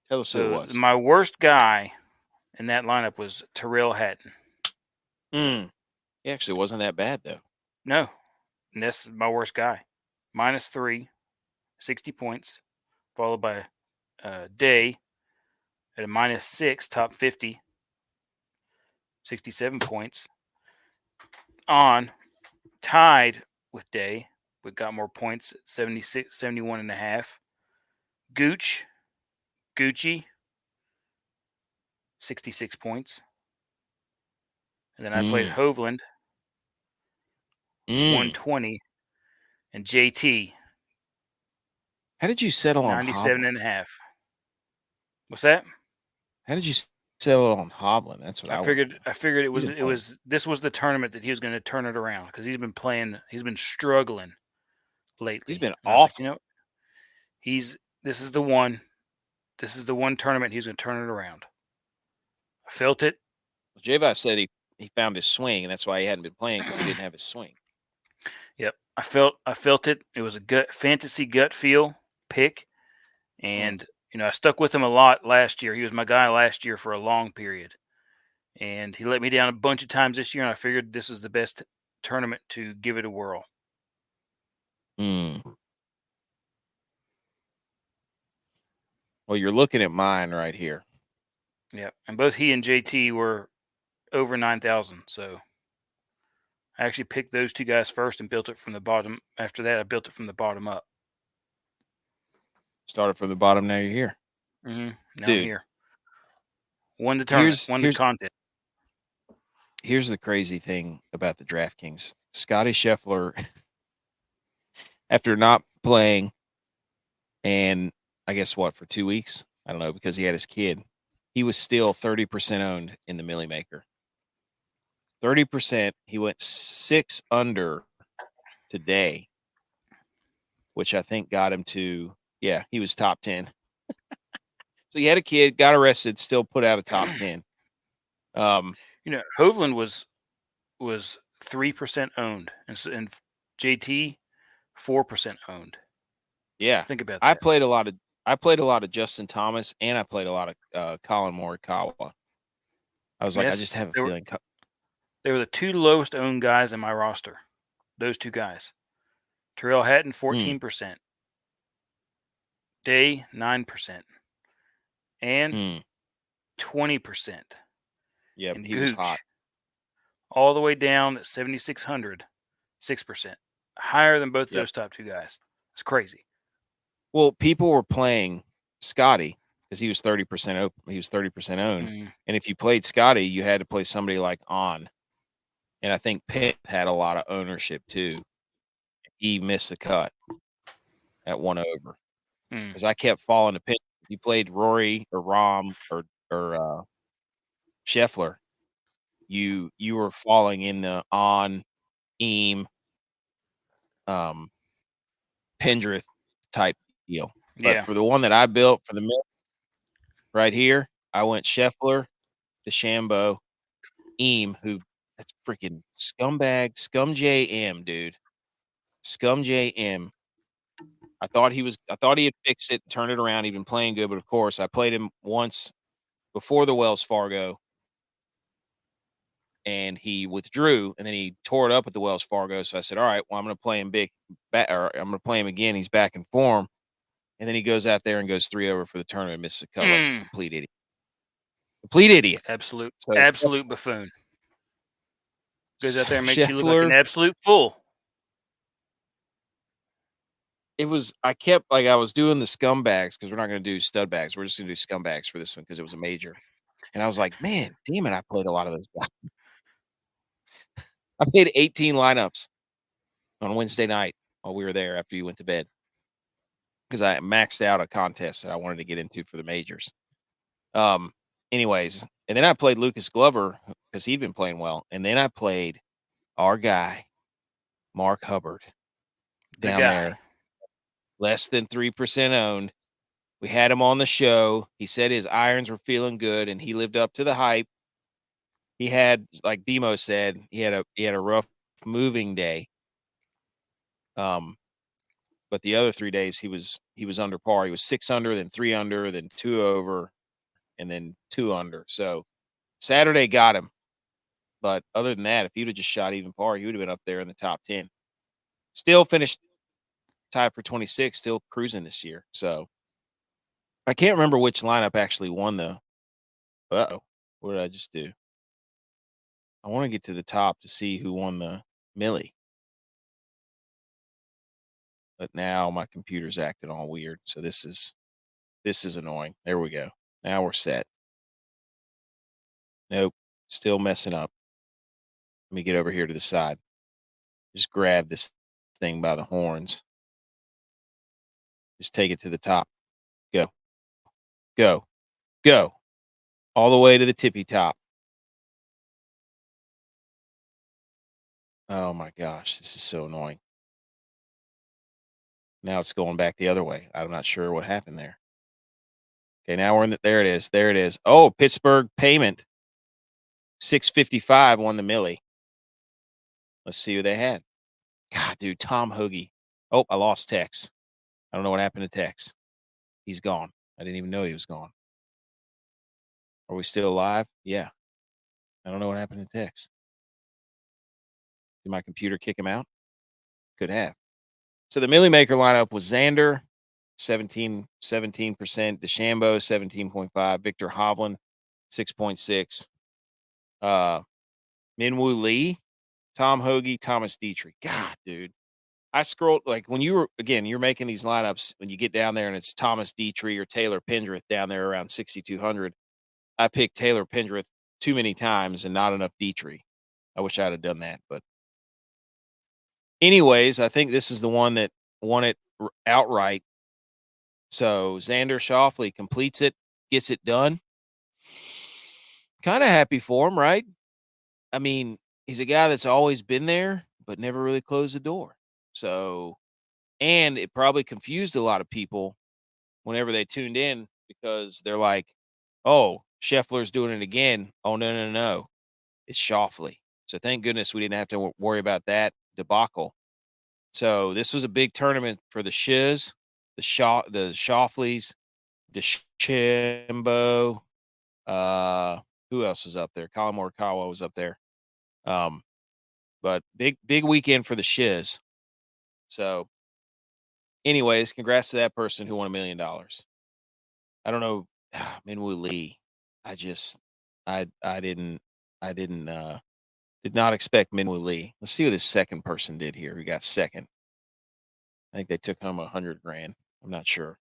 Tell us who it was. My worst guy in that lineup was Tyrrell Hatton. He actually wasn't that bad, though. No. And that's my worst guy. -3, 60 points, followed by Day at a -6, top 50, 67 points. On, tied with Day, but got more points at 76, 71.5. Gucci, 66 points. And then I played Hovland, 120, and JT. How did you settle on 97.5? What's that? How did you settle on Hovland? That's what I figured. I figured it was. This was the tournament that he was going to turn it around because he's been playing. He's been struggling lately. He's been awful. Like, this is the one. This is the one tournament he's going to turn it around. I felt it. Well, J.Vi said he found his swing, and that's why he hadn't been playing because he didn't have his swing. Yep, I felt it. It was a fantasy gut feel pick, and I stuck with him a lot last year. He was my guy last year for a long period, and he let me down a bunch of times this year. And I figured this is the best tournament to give it a whirl. Well, you're looking at mine right here. Yeah, and both he and JT were over 9,000. So I actually picked those two guys first and built it from the bottom. After that, I built it from the bottom up. Started from the bottom. Now you're here. Now I'm here. Won the tournament. Won the contest. Here's the crazy thing about the DraftKings. Scottie Scheffler, after not playing, and I guess for 2 weeks? I don't know, because he had his kid. He was still 30% owned in the Millie Maker. 30%. He went 6 under today, which I think got him to, he was top 10. So he had a kid, got arrested, still put out a top 10. Hovland was 3% owned, and JT 4% owned. Yeah, think about that. I played a lot of Justin Thomas, and I played a lot of Colin Morikawa. I was I just have a feeling they were the two lowest owned guys in my roster. Those two guys, Tyrrell Hatton 14%, Day 9%, and 20%. Yep, And he was hot. All the way down at 7,600, 6%. Higher than both those top two guys. It's crazy. Well, people were playing Scottie because he was 30% open. He was 30% owned. And if you played Scottie, you had to play somebody like On. And I think Pitt had a lot of ownership too. He missed the cut at 1 over. Because I kept falling to Pitt. You played Rory or Rahm or Scheffler. You were falling in the On, Eam, Pendrith type deal. But for the one that I built for the middle right here, I went Scheffler, DeChambeau, Eam, who that's freaking scumbag, Scum JM, dude. Scum JM. I thought he had fixed it, turned it around. He'd been playing good, but of course, I played him once before the Wells Fargo, and he withdrew, and then he tore it up at the Wells Fargo. So I said, "All right, well, I'm going to play him or I'm going to play him again. He's back in form." And then he goes out there and goes 3 over for the tournament, misses the cut like a complete idiot. Complete idiot. Absolute buffoon. Goes out there and makes Scheffler, you look like an absolute fool. I was doing the scumbags because we're not going to do stud bags. We're just going to do scumbags for this one because it was a major. And I was like, man, damn it, I played a lot of those guys. I played 18 lineups on Wednesday night while we were there after you went to bed because I maxed out a contest that I wanted to get into for the majors. Anyways, and then I played Lucas Glover because he'd been playing well. And then I played our guy, Mark Hubbard, down there, less than 3% owned. We had him on the show. He said his irons were feeling good, and he lived up to the hype. He had, like Demo said, he had a rough moving day. But the other 3 days he was under par. He was 6 under, then 3 under, then 2 over, and then 2 under. So Saturday got him. But other than that, if he'd have just shot even par, he would have been up there in the top 10. Still finished tied for 26, still cruising this year. So I can't remember which lineup actually won the. Uh-oh. What did I just do? I want to get to the top to see who won the Millie. But now my computer's acting all weird. So this is annoying. There we go. Now we're set. Nope. Still messing up. Let me get over here to the side. Just grab this thing by the horns. Just take it to the top. Go. Go. Go. All the way to the tippy top. Oh my gosh. This is so annoying. Now it's going back the other way. I'm not sure what happened there. Okay, now we're in there it is. There it is. Oh, Pittsburgh Payment. 655 won the Millie. Let's see who they had. God, dude, Tom Hoagie. Oh, I lost Tex. I don't know what happened to Tex. He's gone. I didn't even know he was gone. Are we still alive? Yeah. I don't know what happened to Tex. Did my computer kick him out? Could have. So the Millie Maker lineup was Xander, 17%, DeChambeau, 17.5, Victor Hovland, 6.6, Minwoo Lee, Tom Hoagie, Thomas Dietrich. God, dude. I scrolled, like, when you're making these lineups, when you get down there and it's Thomas Dietrich or Taylor Pendrith down there around 6,200, I picked Taylor Pendrith too many times and not enough Dietrich. I wish I'd have done that, but anyways, I think this is the one that won it outright. So Xander Schauffele completes it, gets it done. Kind of happy for him, right? I mean, he's a guy that's always been there, but never really closed the door. So, and it probably confused a lot of people whenever they tuned in because they're like, oh, Scheffler's doing it again. Oh, no. It's Schauffele. So thank goodness we didn't have to worry about that debacle. So this was a big tournament for the Shiz, the Schauffele's, DeChambeau. Who else was up there? Colin Morikawa was up there. But big weekend for the Shiz. So, anyways, congrats to that person who won $1 million. I don't know Minwoo Lee. Did not expect Minwoo Lee. Let's see what this second person did here. Who got second? I think they took home $100,000. I'm not sure.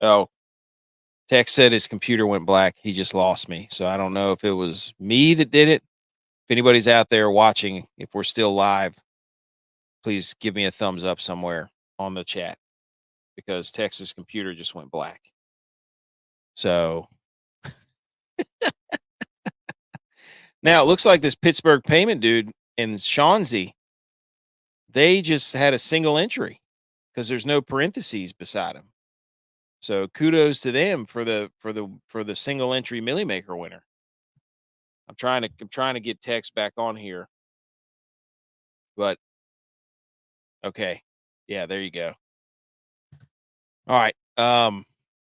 Oh, Tex said his computer went black. He just lost me. So I don't know if it was me that did it. If anybody's out there watching, if we're still live, please give me a thumbs up somewhere on the chat because Tex's computer just went black. So now it looks like this Pittsburgh payment dude and Shawnzy, they just had a single entry because there's no parentheses beside them. So kudos to them for the single entry Millie Maker winner. I'm trying to get Tex back on here. But okay. Yeah, there you go. All right.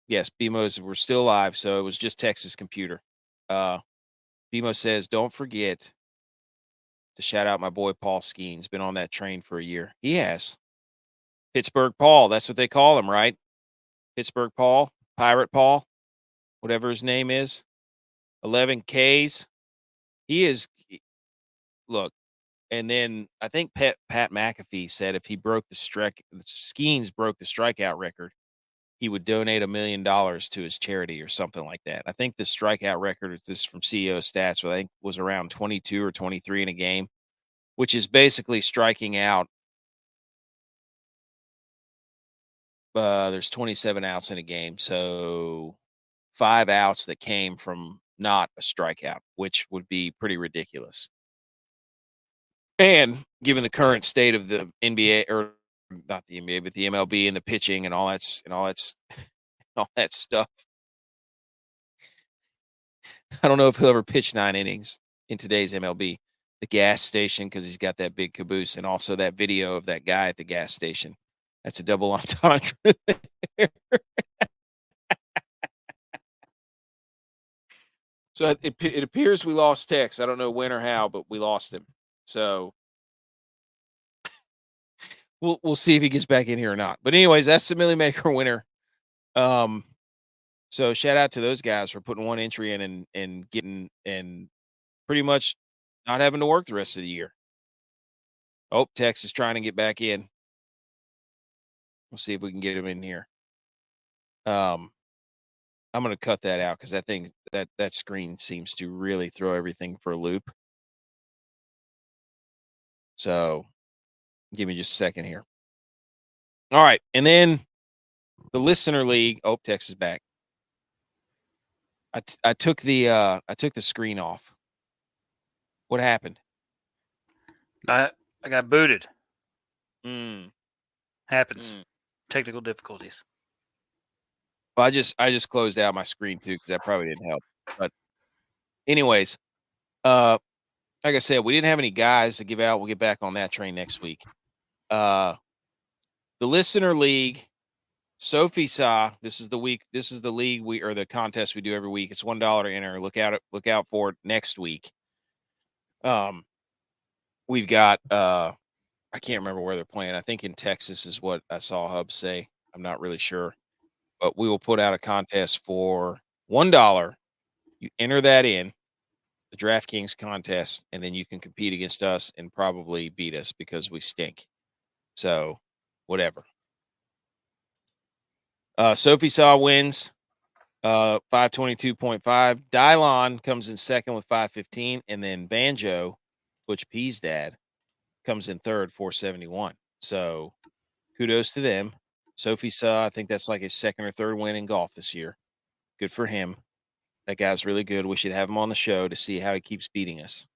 Yes, BMO's we're still live, so it was just Tex's computer. BMO says, don't forget to shout out my boy Paul Skeens. Been on that train for a year. He has. Pittsburgh Paul, that's what they call him, right? Pittsburgh Paul, Pirate Paul, whatever his name is. 11 Ks. He is look, and then I think Pat McAfee said if he broke Skeens broke the strikeout record, he would donate $1 million to his charity or something like that. I think the strikeout record, this is from CEO stats, I think was around 22 or 23 in a game, which is basically striking out. There's 27 outs in a game. So 5 outs that came from not a strikeout, which would be pretty ridiculous. And given the current state of the NBA, or not the NBA, but the MLB and the pitching and all that stuff, I don't know if he'll ever pitch 9 innings in today's MLB. The gas station, because he's got that big caboose, and also that video of that guy at the gas station. That's a double entendre there. So it appears we lost Tex. I don't know when or how, but we lost him. So we'll see if he gets back in here or not. But anyways, that's the Millie Maker winner. So shout out to those guys for putting one entry in and getting and pretty much not having to work the rest of the year. Oh, Tex is trying to get back in. We'll see if we can get him in here. I'm going to cut that out because I think that screen seems to really throw everything for a loop. So give me just a second here. All right. And then the listener league. Oh, Tex is back. I took the screen off. What happened? I got booted. Happens. Technical difficulties. Well, I just closed out my screen too because that probably didn't help. But anyways, like I said, we didn't have any guys to give out. We'll get back on that train next week. The listener league, Sophie saw. This is the league the contest we do every week. It's $1 to enter. Look out for it next week. We've got I can't remember where they're playing. I think in Texas is what I saw Hub say. I'm not really sure. But we will put out a contest for $1. You enter that in the DraftKings contest, and then you can compete against us and probably beat us because we stink. So, whatever. Sophie Saw wins 522.5. Dylon comes in second with 515, and then Banjo, Butch P's dad, comes in third, 471. So, kudos to them. Sophie Saw, I think that's like his second or third win in golf this year. Good for him. That guy's really good. We should have him on the show to see how he keeps beating us.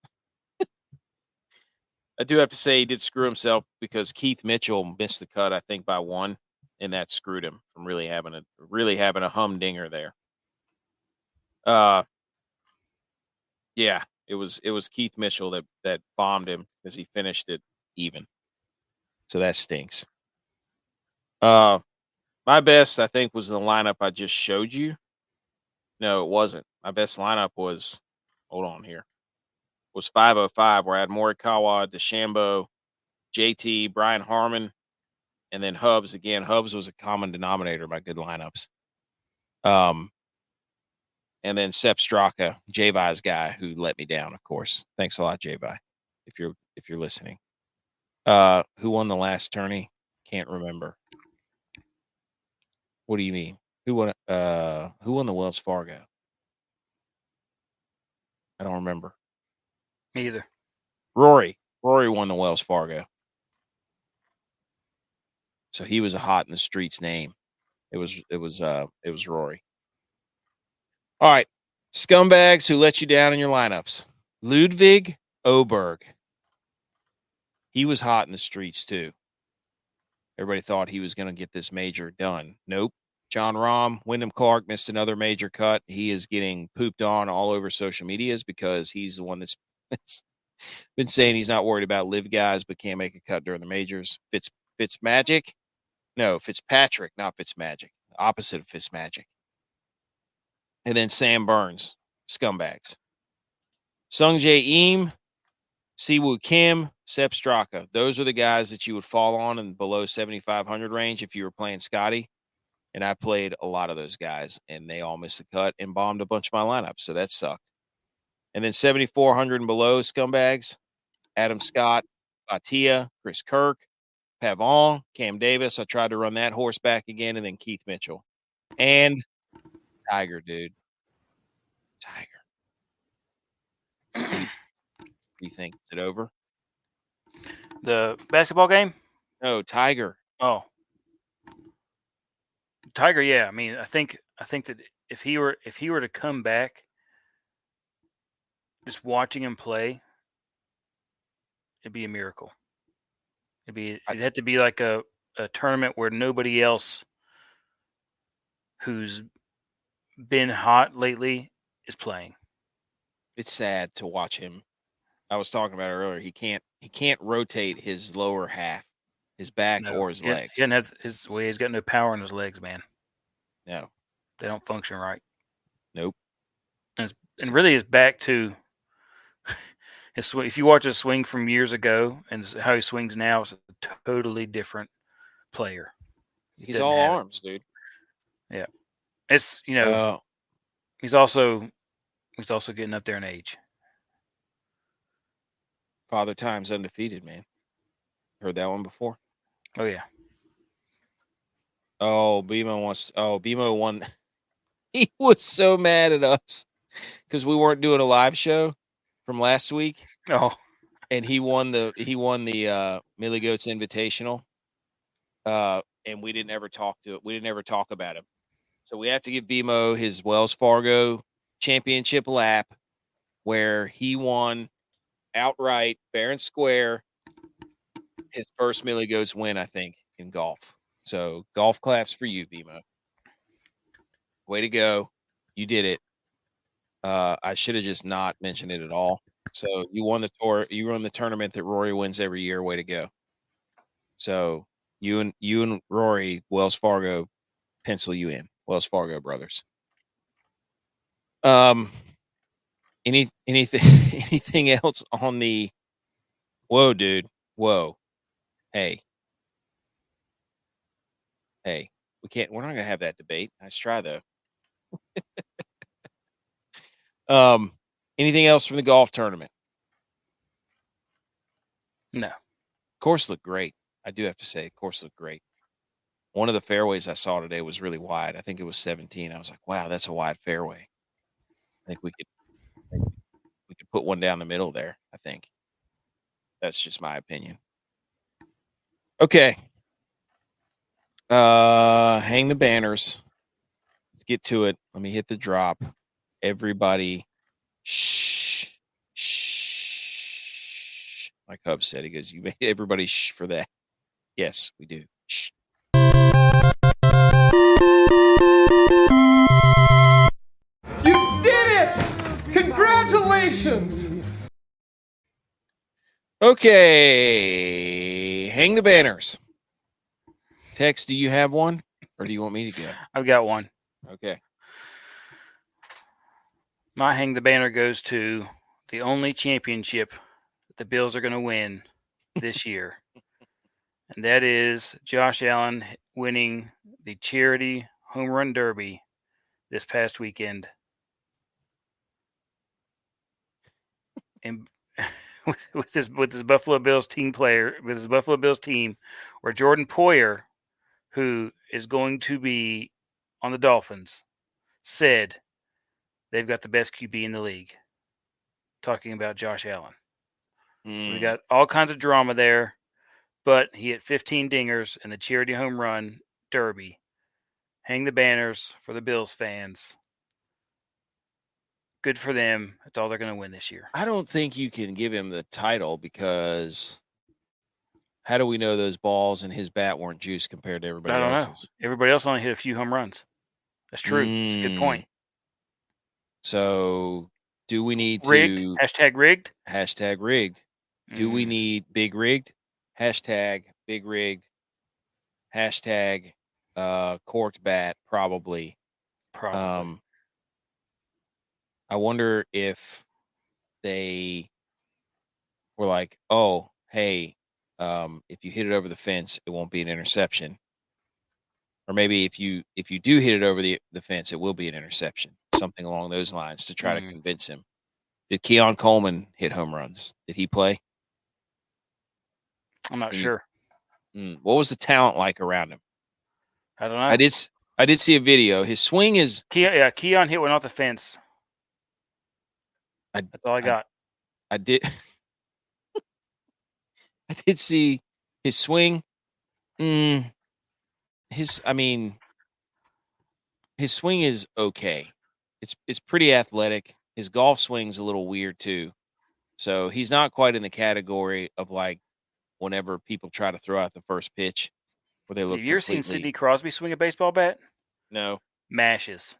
I do have to say he did screw himself because Keith Mitchell missed the cut, I think, by 1, and that screwed him from really having a humdinger there. Yeah, it was Keith Mitchell that bombed him because he finished it even. So that stinks. My best, I think, was the lineup I just showed you. No, it wasn't. My best lineup was, hold on here, was 505, where I had Morikawa, DeChambeau, JT, Brian Harmon, And then Hubs again. Hubs was a common denominator of my good lineups. And then Sepp Straka, J-Vi's guy, who let me down, of course. Thanks a lot, J-Vi, if you're listening. Who won the last tourney? Can't remember. What do you mean? Who won the Wells Fargo? I don't remember. Me either. Rory won the Wells Fargo. So he was a hot in the streets name. It was Rory. All right. Scumbags who let you down in your lineups. Ludwig Oberg. He was hot in the streets too. Everybody thought he was going to get this major done. Nope. John Rahm, Wyndham Clark missed another major cut. He is getting pooped on all over social medias because he's the one that's been saying he's not worried about live guys but can't make a cut during the majors. Fitzmagic? No, Fitzpatrick, not Fitzmagic. Opposite of Fitzmagic. And then Sam Burns, scumbags. Sung Jae Im, Siwoo Kim, Sepp Straka. Those are the guys that you would fall on in below 7,500 range if you were playing Scottie. And I played a lot of those guys, and they all missed the cut and bombed a bunch of my lineups, so that sucked. And then 7,400 and below scumbags, Adam Scott, Batia, Chris Kirk, Pavon, Cam Davis. I tried to run that horse back again, and then Keith Mitchell. And Tiger, dude. Tiger. What do you think? Is it over? The basketball game? No, Tiger. Oh. Tiger, yeah. I mean, I think that if he were to come back, just watching him play, it'd be a miracle. It'd have to be like a tournament where nobody else who's been hot lately is playing. It's sad to watch him. I was talking about it earlier. He can't rotate his lower half, his back or his legs. He doesn't have he's got no power in his legs, man. No. They don't function right. Nope. And really his back too. If you watch his swing from years ago and how he swings now, it's a totally different player. He's all arms, dude. Yeah. It's, he's also getting up there in age. Father Time's undefeated, man. Heard that one before? Oh, yeah. Oh, BMO won. He was so mad at us because we weren't doing a live show from last week. Oh. And he won the Millie Goats Invitational. And we didn't ever talk about him. So we have to give BMO his Wells Fargo championship lap where he won outright, fair and square, his first Millie Goats win, I think, in golf. So golf claps for you, BMO. Way to go. You did it. I should have just not mentioned it at all. So you won the tour. You won the tournament that Rory wins every year. Way to go. So you and Rory, Wells Fargo, pencil you in. Wells Fargo brothers. Anything anything else on the whoa, dude. Whoa. Hey. We're not gonna have that debate. Nice try though. Anything else from the golf tournament? No. Course looked great. I do have to say, course looked great. One of the fairways I saw today was really wide. I think it was 17. I was like, wow, that's a wide fairway. I think we could put one down the middle there, I think. That's just my opinion. Okay. Hang the banners. Let's get to it. Let me hit the drop. Everybody, shh. Like Hub said, he goes, you made everybody shh for that. Yes, we do. Shh. You did it! Congratulations! Okay. Hang the banners. Tex, do you have one? Or do you want me to go? I've got one. Okay. My hang the banner goes to the only championship that the Bills are going to win this year. And that is Josh Allen winning the Charity Home Run Derby this past weekend. And with his Buffalo Bills team, where Jordan Poyer, who is going to be on the Dolphins, said they've got the best QB in the league. Talking about Josh Allen. So we got all kinds of drama there, but he hit 15 dingers in the Charity Home Run Derby. Hang the banners for the Bills fans. Good for them. That's all they're going to win this year. I don't think you can give him the title because how do we know those balls and his bat weren't juiced compared to everybody else's? Know. Everybody else only hit a few home runs. That's true. It's a good point. So do we need rigged? to... Hashtag rigged? Hashtag rigged. Do we need big rigged? Hashtag big rigged. Hashtag corked bat, probably. I wonder if they were like, oh, hey, if you hit it over the fence, it won't be an interception. Or maybe if you do hit it over the fence, it will be an interception. Something along those lines to try to convince him. Did Keon Coleman hit home runs? Did he play? I'm not sure. What was the talent like around him? I don't know. I did see a video. His swing is... Keon hit one off the fence. That's all I got. I did... I did see his swing. His swing is okay. It's pretty athletic. His golf swing's a little weird too. So he's not quite in the category of like whenever people try to throw out the first pitch where they look. Have you ever seen Sidney Crosby swing a baseball bat? No. Mashes.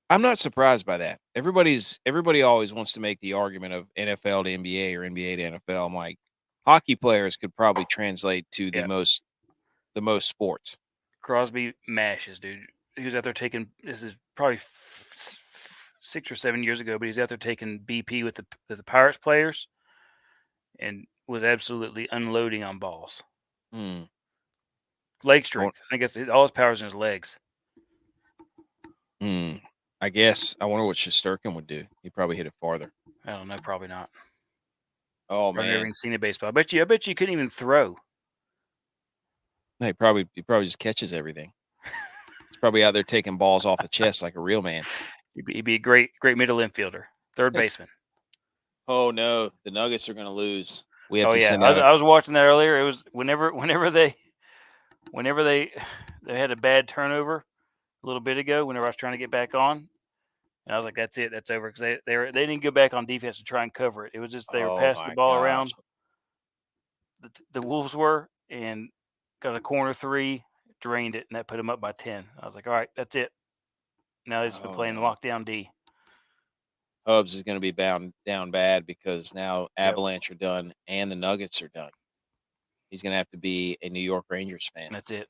I'm not surprised by that. Everybody always wants to make the argument of NFL to NBA or NBA to NFL. I'm like, hockey players could probably translate to the most sports. Crosby mashes, dude. He was out there taking, this is probably 6 or 7 years ago, but he's out there taking BP with the Pirates players and was absolutely unloading on balls. Leg strength. I guess all his power's in his legs. I guess. I wonder what Shesterkin would do. He'd probably hit it farther. I don't know. Probably not. Oh, man. I've never even seen a baseball. I bet you couldn't even throw. No, he probably just catches everything. He's probably out there taking balls off the chest like a real man. He'd be a great middle infielder, third baseman. Oh no, the Nuggets are going to lose. We have to send out. I was watching that earlier. It was whenever they had a bad turnover a little bit ago. Whenever I was trying to get back on, and I was like, "That's it, that's over," because they didn't go back on defense to try and cover it. It was just they were passing the ball around. The Wolves were and got a corner three, drained it, and that put them up by 10. I was like, all right, that's it. Now they've just been playing lockdown D. Hubs is going to be down bad because now Avalanche are done and the Nuggets are done. He's going to have to be a New York Rangers fan. That's it.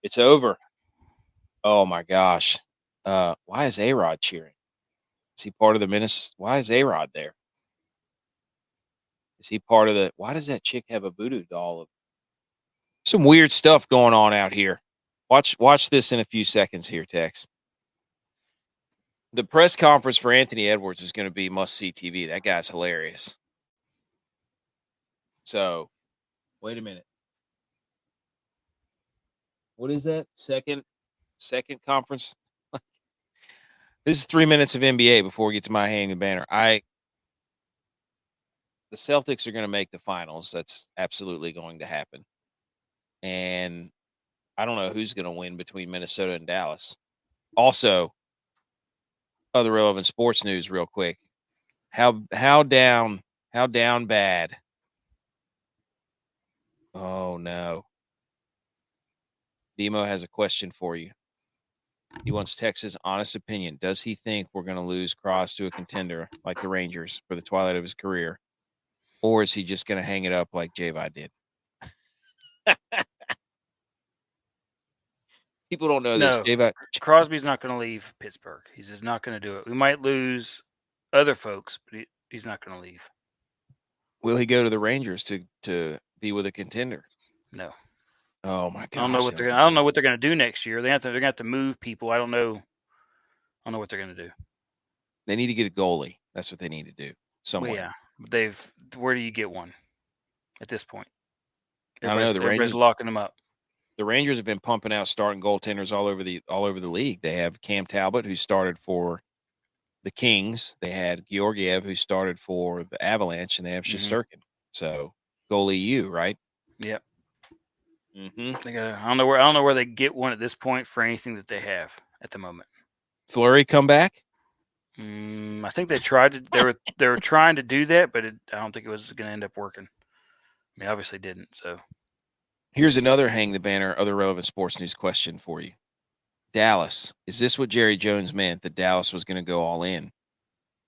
It's over. Oh, my gosh. Why is A-Rod cheering? Is he part of the Minnesota? Why is A-Rod there? Is he part of the... Why does that chick have a voodoo doll of... Some weird stuff going on out here. Watch this in a few seconds here, Tex. The press conference for Anthony Edwards is going to be must-see TV. That guy's hilarious. So, wait a minute. What is that? Second conference? This is 3 minutes of NBA before we get to my hanging the banner. The Celtics are going to make the finals. That's absolutely going to happen. And I don't know who's going to win between Minnesota and Dallas. Also, other relevant sports news real quick. How down bad? Oh, no. Demo has a question for you. He wants Tex's honest opinion. Does he think we're going to lose Cross to a contender like the Rangers for the twilight of his career? Or is he just going to hang it up like J-Vi did? People don't know this. No, Crosby's not going to leave Pittsburgh. He's just not going to do it. We might lose other folks, but he's not going to leave. Will he go to the Rangers to be with a contender? No. Oh my gosh! I don't know what they're going to do next year. They're going to have to move people. I don't know what they're going to do. They need to get a goalie. That's what they need to do somewhere. Well, yeah, where do you get one at this point? I don't know. The Rangers locking them up. The Rangers have been pumping out starting goaltenders all over the league. They have Cam Talbot, who started for the Kings. They had Georgiev, who started for the Avalanche, and they have Shesterkin. So goalie, right? Yep. Mm-hmm. I don't know where they get one at this point for anything that they have at the moment. Fleury come back? I think they tried to. They were trying to do that, but I don't think it was going to end up working. I mean, obviously didn't. So here's another hang the banner, other relevant sports news question for you. Dallas. Is this what Jerry Jones meant, that Dallas was going to go all in?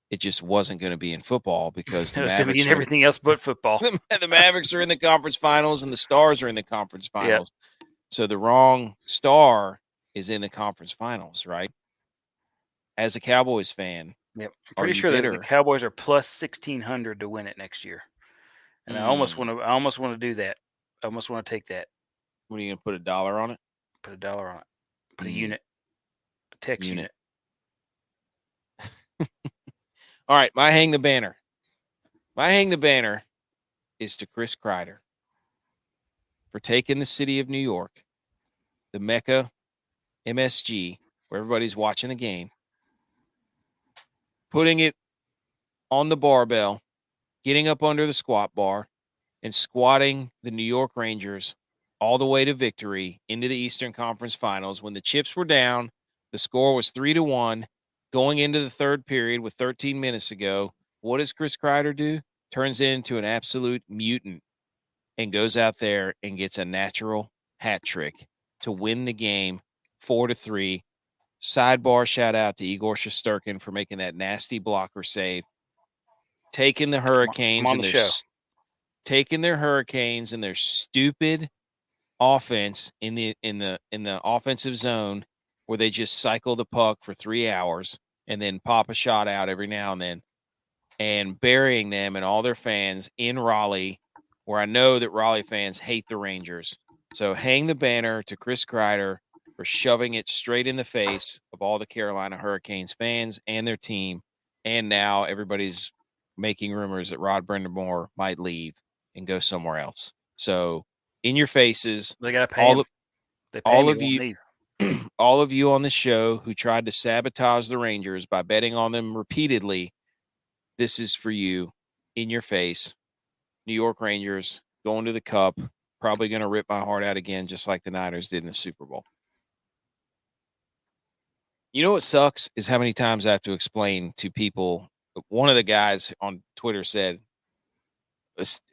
It just wasn't going to be in football because the Mavericks be in everything else but football. The Mavericks are in the conference finals and the Stars are in the conference finals. Yep. So the wrong star is in the conference finals, right? As a Cowboys fan, yep, I'm pretty sure that the Cowboys are plus 1,600 to win it next year, and I almost want to do that. I almost want to take that. What are you going to put $1 on it? Put $1 on it. Put a unit, a text unit. All right, my hang the banner. My hang the banner is to Chris Kreider for taking the city of New York, the Mecca, MSG, where everybody's watching the game, putting it on the barbell, getting up under the squat bar, and squatting the New York Rangers all the way to victory into the Eastern Conference Finals. When the chips were down, the score was 3-1, going into the third period with 13 minutes to go. What does Chris Kreider do? Turns into an absolute mutant and goes out there and gets a natural hat trick to win the game 4-3. Sidebar shout out to Igor Shesterkin for making that nasty blocker save. Taking the Hurricanes and their stupid offense in the offensive zone where they just cycle the puck for 3 hours and then pop a shot out every now and then, and burying them and all their fans in Raleigh, where I know that Raleigh fans hate the Rangers. So hang the banner to Chris Kreider for shoving it straight in the face of all the Carolina Hurricanes fans and their team. And now everybody's making rumors that Rod Brind'Amour might leave and go somewhere else. So in your faces, they got to pay him. All of you on the show who tried to sabotage the Rangers by betting on them repeatedly, this is for you. In your face. New York Rangers going to the Cup, probably going to rip my heart out again, just like the Niners did in the Super Bowl. You know what sucks is how many times I have to explain to people. One of the guys on Twitter said,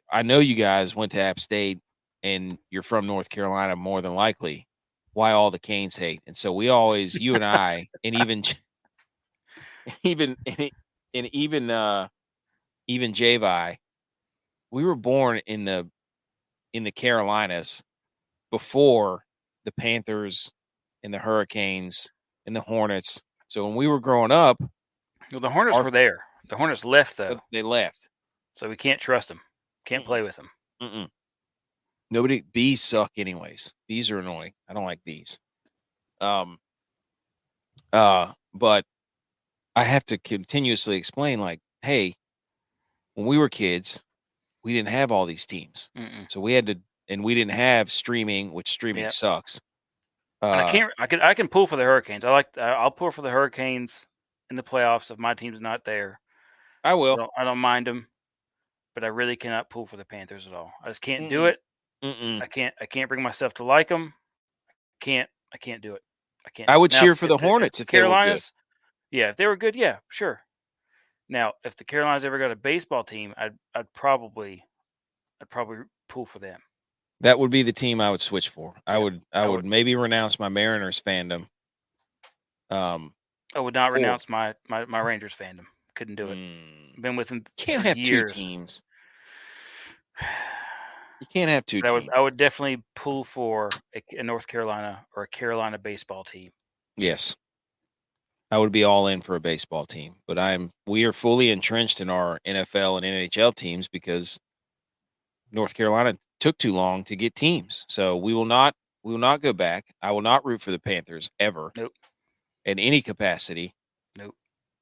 I know you guys went to App State and you're from North Carolina more than likely. Why all the Canes hate? And so we always, you and I, and even J.Vi, we were born in the Carolinas before the Panthers and the Hurricanes and the Hornets. So when we were growing up, well, the Hornets were there. The Hornets left though. They left, so we can't trust them. Can't play with them. Bees suck anyways. Bees are annoying. I don't like bees. But I have to continuously explain, like, hey, when we were kids, we didn't have all these teams. So we had to, and we didn't have streaming, which streaming sucks. I can pull for the Hurricanes. I'll pull for the Hurricanes in the playoffs if my team's not there. I will. I don't mind them, but I really cannot pull for the Panthers at all. I just can't do it. I can't bring myself to like them. I can't do it. I can't. I would cheer for the Hornets if Carolinas. Yeah, if they were good, yeah, sure. Now, if the Carolinas ever got a baseball team, I'd probably pull for them. That would be the team I would switch for. I would maybe renounce my Mariners fandom. I would not renounce my Rangers fandom. Couldn't do it. Been with them. Can't have years. 2 teams. You can't have 2 teams. I would definitely pull for a North Carolina or a Carolina baseball team. Yes. I would be all in for a baseball team, but we are fully entrenched in our NFL and NHL teams because North Carolina took too long to get teams. So we will not go back. I will not root for the Panthers ever. Nope. In any capacity. Nope.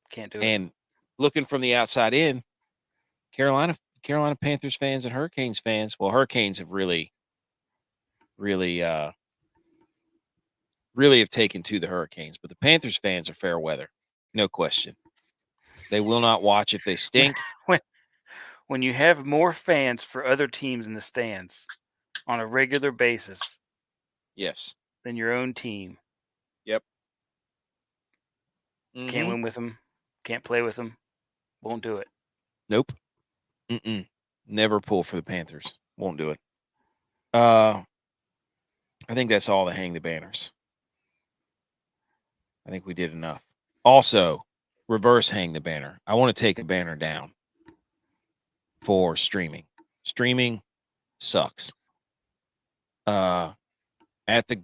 Can't do it. And looking from the outside in, Carolina Panthers fans and Hurricanes fans, well, Hurricanes have really have taken to the Hurricanes, but the Panthers fans are fair weather. No question. They will not watch if they stink. When you have more fans for other teams in the stands on a regular basis, yes, than your own team. Yep. Can't win with them. Can't play with them. Won't do it. Nope. Never pull for the Panthers. Won't do it. I think that's all to hang the banners. I think we did enough. Also, reverse hang the banner. I want to take a banner down for streaming. Streaming sucks. At the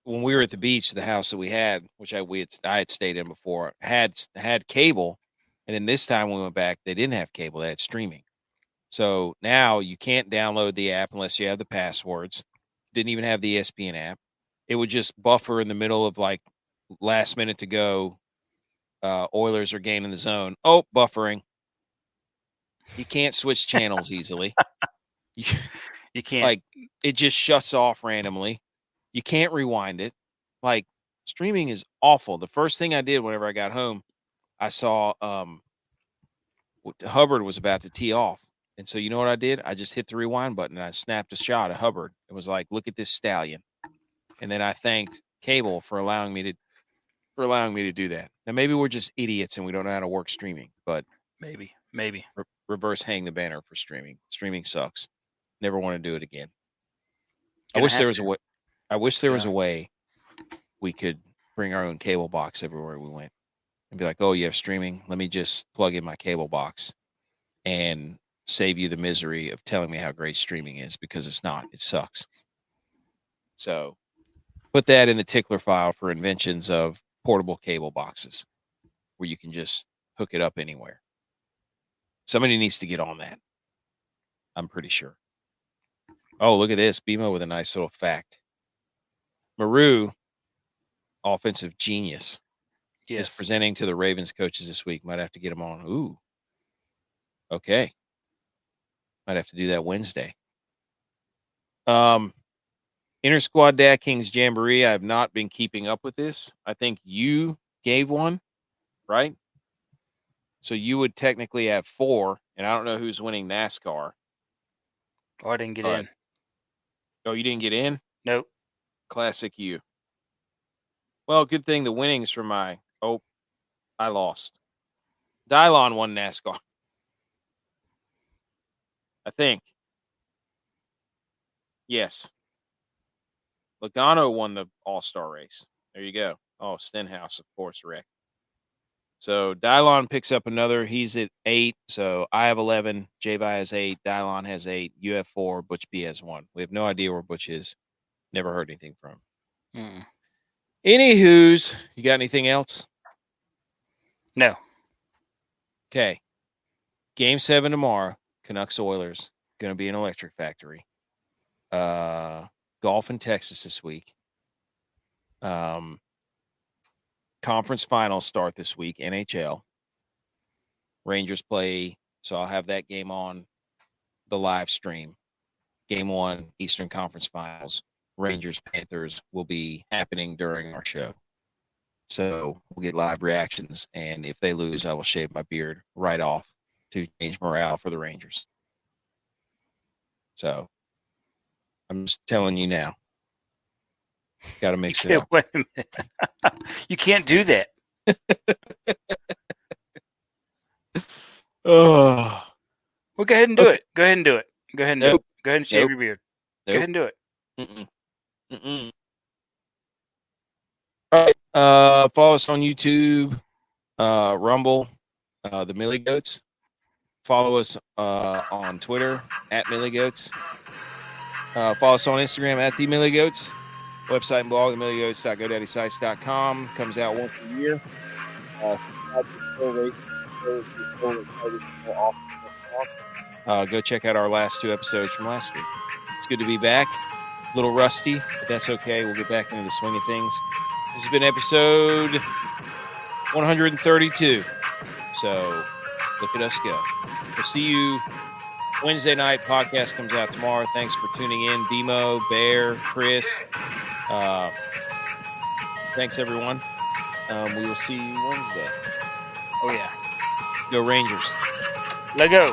when we were at the beach, the house that we had, which I had stayed in before, had cable, and then this time when we went back, they didn't have cable; they had streaming. So now you can't download the app unless you have the passwords. Didn't even have the ESPN app. It would just buffer in the middle of like last minute to go. Oilers are gaining the zone. Oh, buffering. You can't switch channels easily. You can't. Like it just shuts off randomly. You can't rewind it. Like streaming is awful. The first thing I did whenever I got home, I saw Hubbard was about to tee off. And so you know what I did? I just hit the rewind button and I snapped a shot at Hubbard. It was like, look at this stallion. And then I thanked Cable for allowing me to do that. Now maybe we're just idiots and we don't know how to work streaming, but maybe reverse hang the banner for streaming. Streaming sucks. Never want to do it again. I wish there was a way we could bring our own cable box everywhere we went and be like, oh, you have streaming? Let me just plug in my cable box and save you the misery of telling me how great streaming is, because it's not. It sucks. So put that in the tickler file for inventions of portable cable boxes where you can just hook it up anywhere. Somebody needs to get on that. I'm pretty sure. Oh, look at this. BMO with a nice little fact. Maru, offensive genius, is presenting to the Ravens coaches this week. Might have to get him on. Ooh. Okay. Might have to do that Wednesday. Inter Squad DraftKings Jamboree. I have not been keeping up with this. I think you gave one, right? So you would technically have 4, and I don't know who's winning NASCAR. Oh, I didn't get in. Oh, you didn't get in? Nope. Classic you. Well, good thing the winnings from I lost. Dylon won NASCAR. I think. Yes. Logano won the All-Star race. There you go. Oh, Stenhouse, of course, Rick. So Dylon picks up another. He's at 8. So I have 11. J-Vi has 8. Dylon has 8. You have 4. Butch B has 1. We have no idea where Butch is. Never heard anything from him. Anywho's, you got anything else? No. Okay. Game 7 tomorrow. Canucks Oilers. Going to be an electric factory. Golf in Texas this week. Conference finals start this week. NHL. Rangers play. So I'll have that game on the live stream. Game 1, Eastern Conference Finals. Rangers Panthers will be happening during our show. So we'll get live reactions. And if they lose, I will shave my beard right off to change morale for the Rangers. So I'm just telling you now. Got to mix it up. Wait a minute. You can't do that. Oh. Well, go ahead and do it. Go ahead and do it. Go ahead and do it. Go ahead and shave your beard. Go ahead and do it. All right. Follow us on YouTube, Rumble, the Millie Goats. Follow us on Twitter at Millie Goats. Follow us on Instagram at the Millie Goats. Website and blog, themillygoats.godaddysites.com. Comes out once a year. Go check out our last 2 episodes from last week. It's good to be back. A little rusty, but that's okay. We'll get back into the swing of things. This has been episode 132. So look at us go. We'll see you Wednesday night. Podcast comes out tomorrow. Thanks for tuning in. Demo, Bear, Chris. Thanks, everyone. We will see you Wednesday. Oh, yeah. Go Rangers. Let go.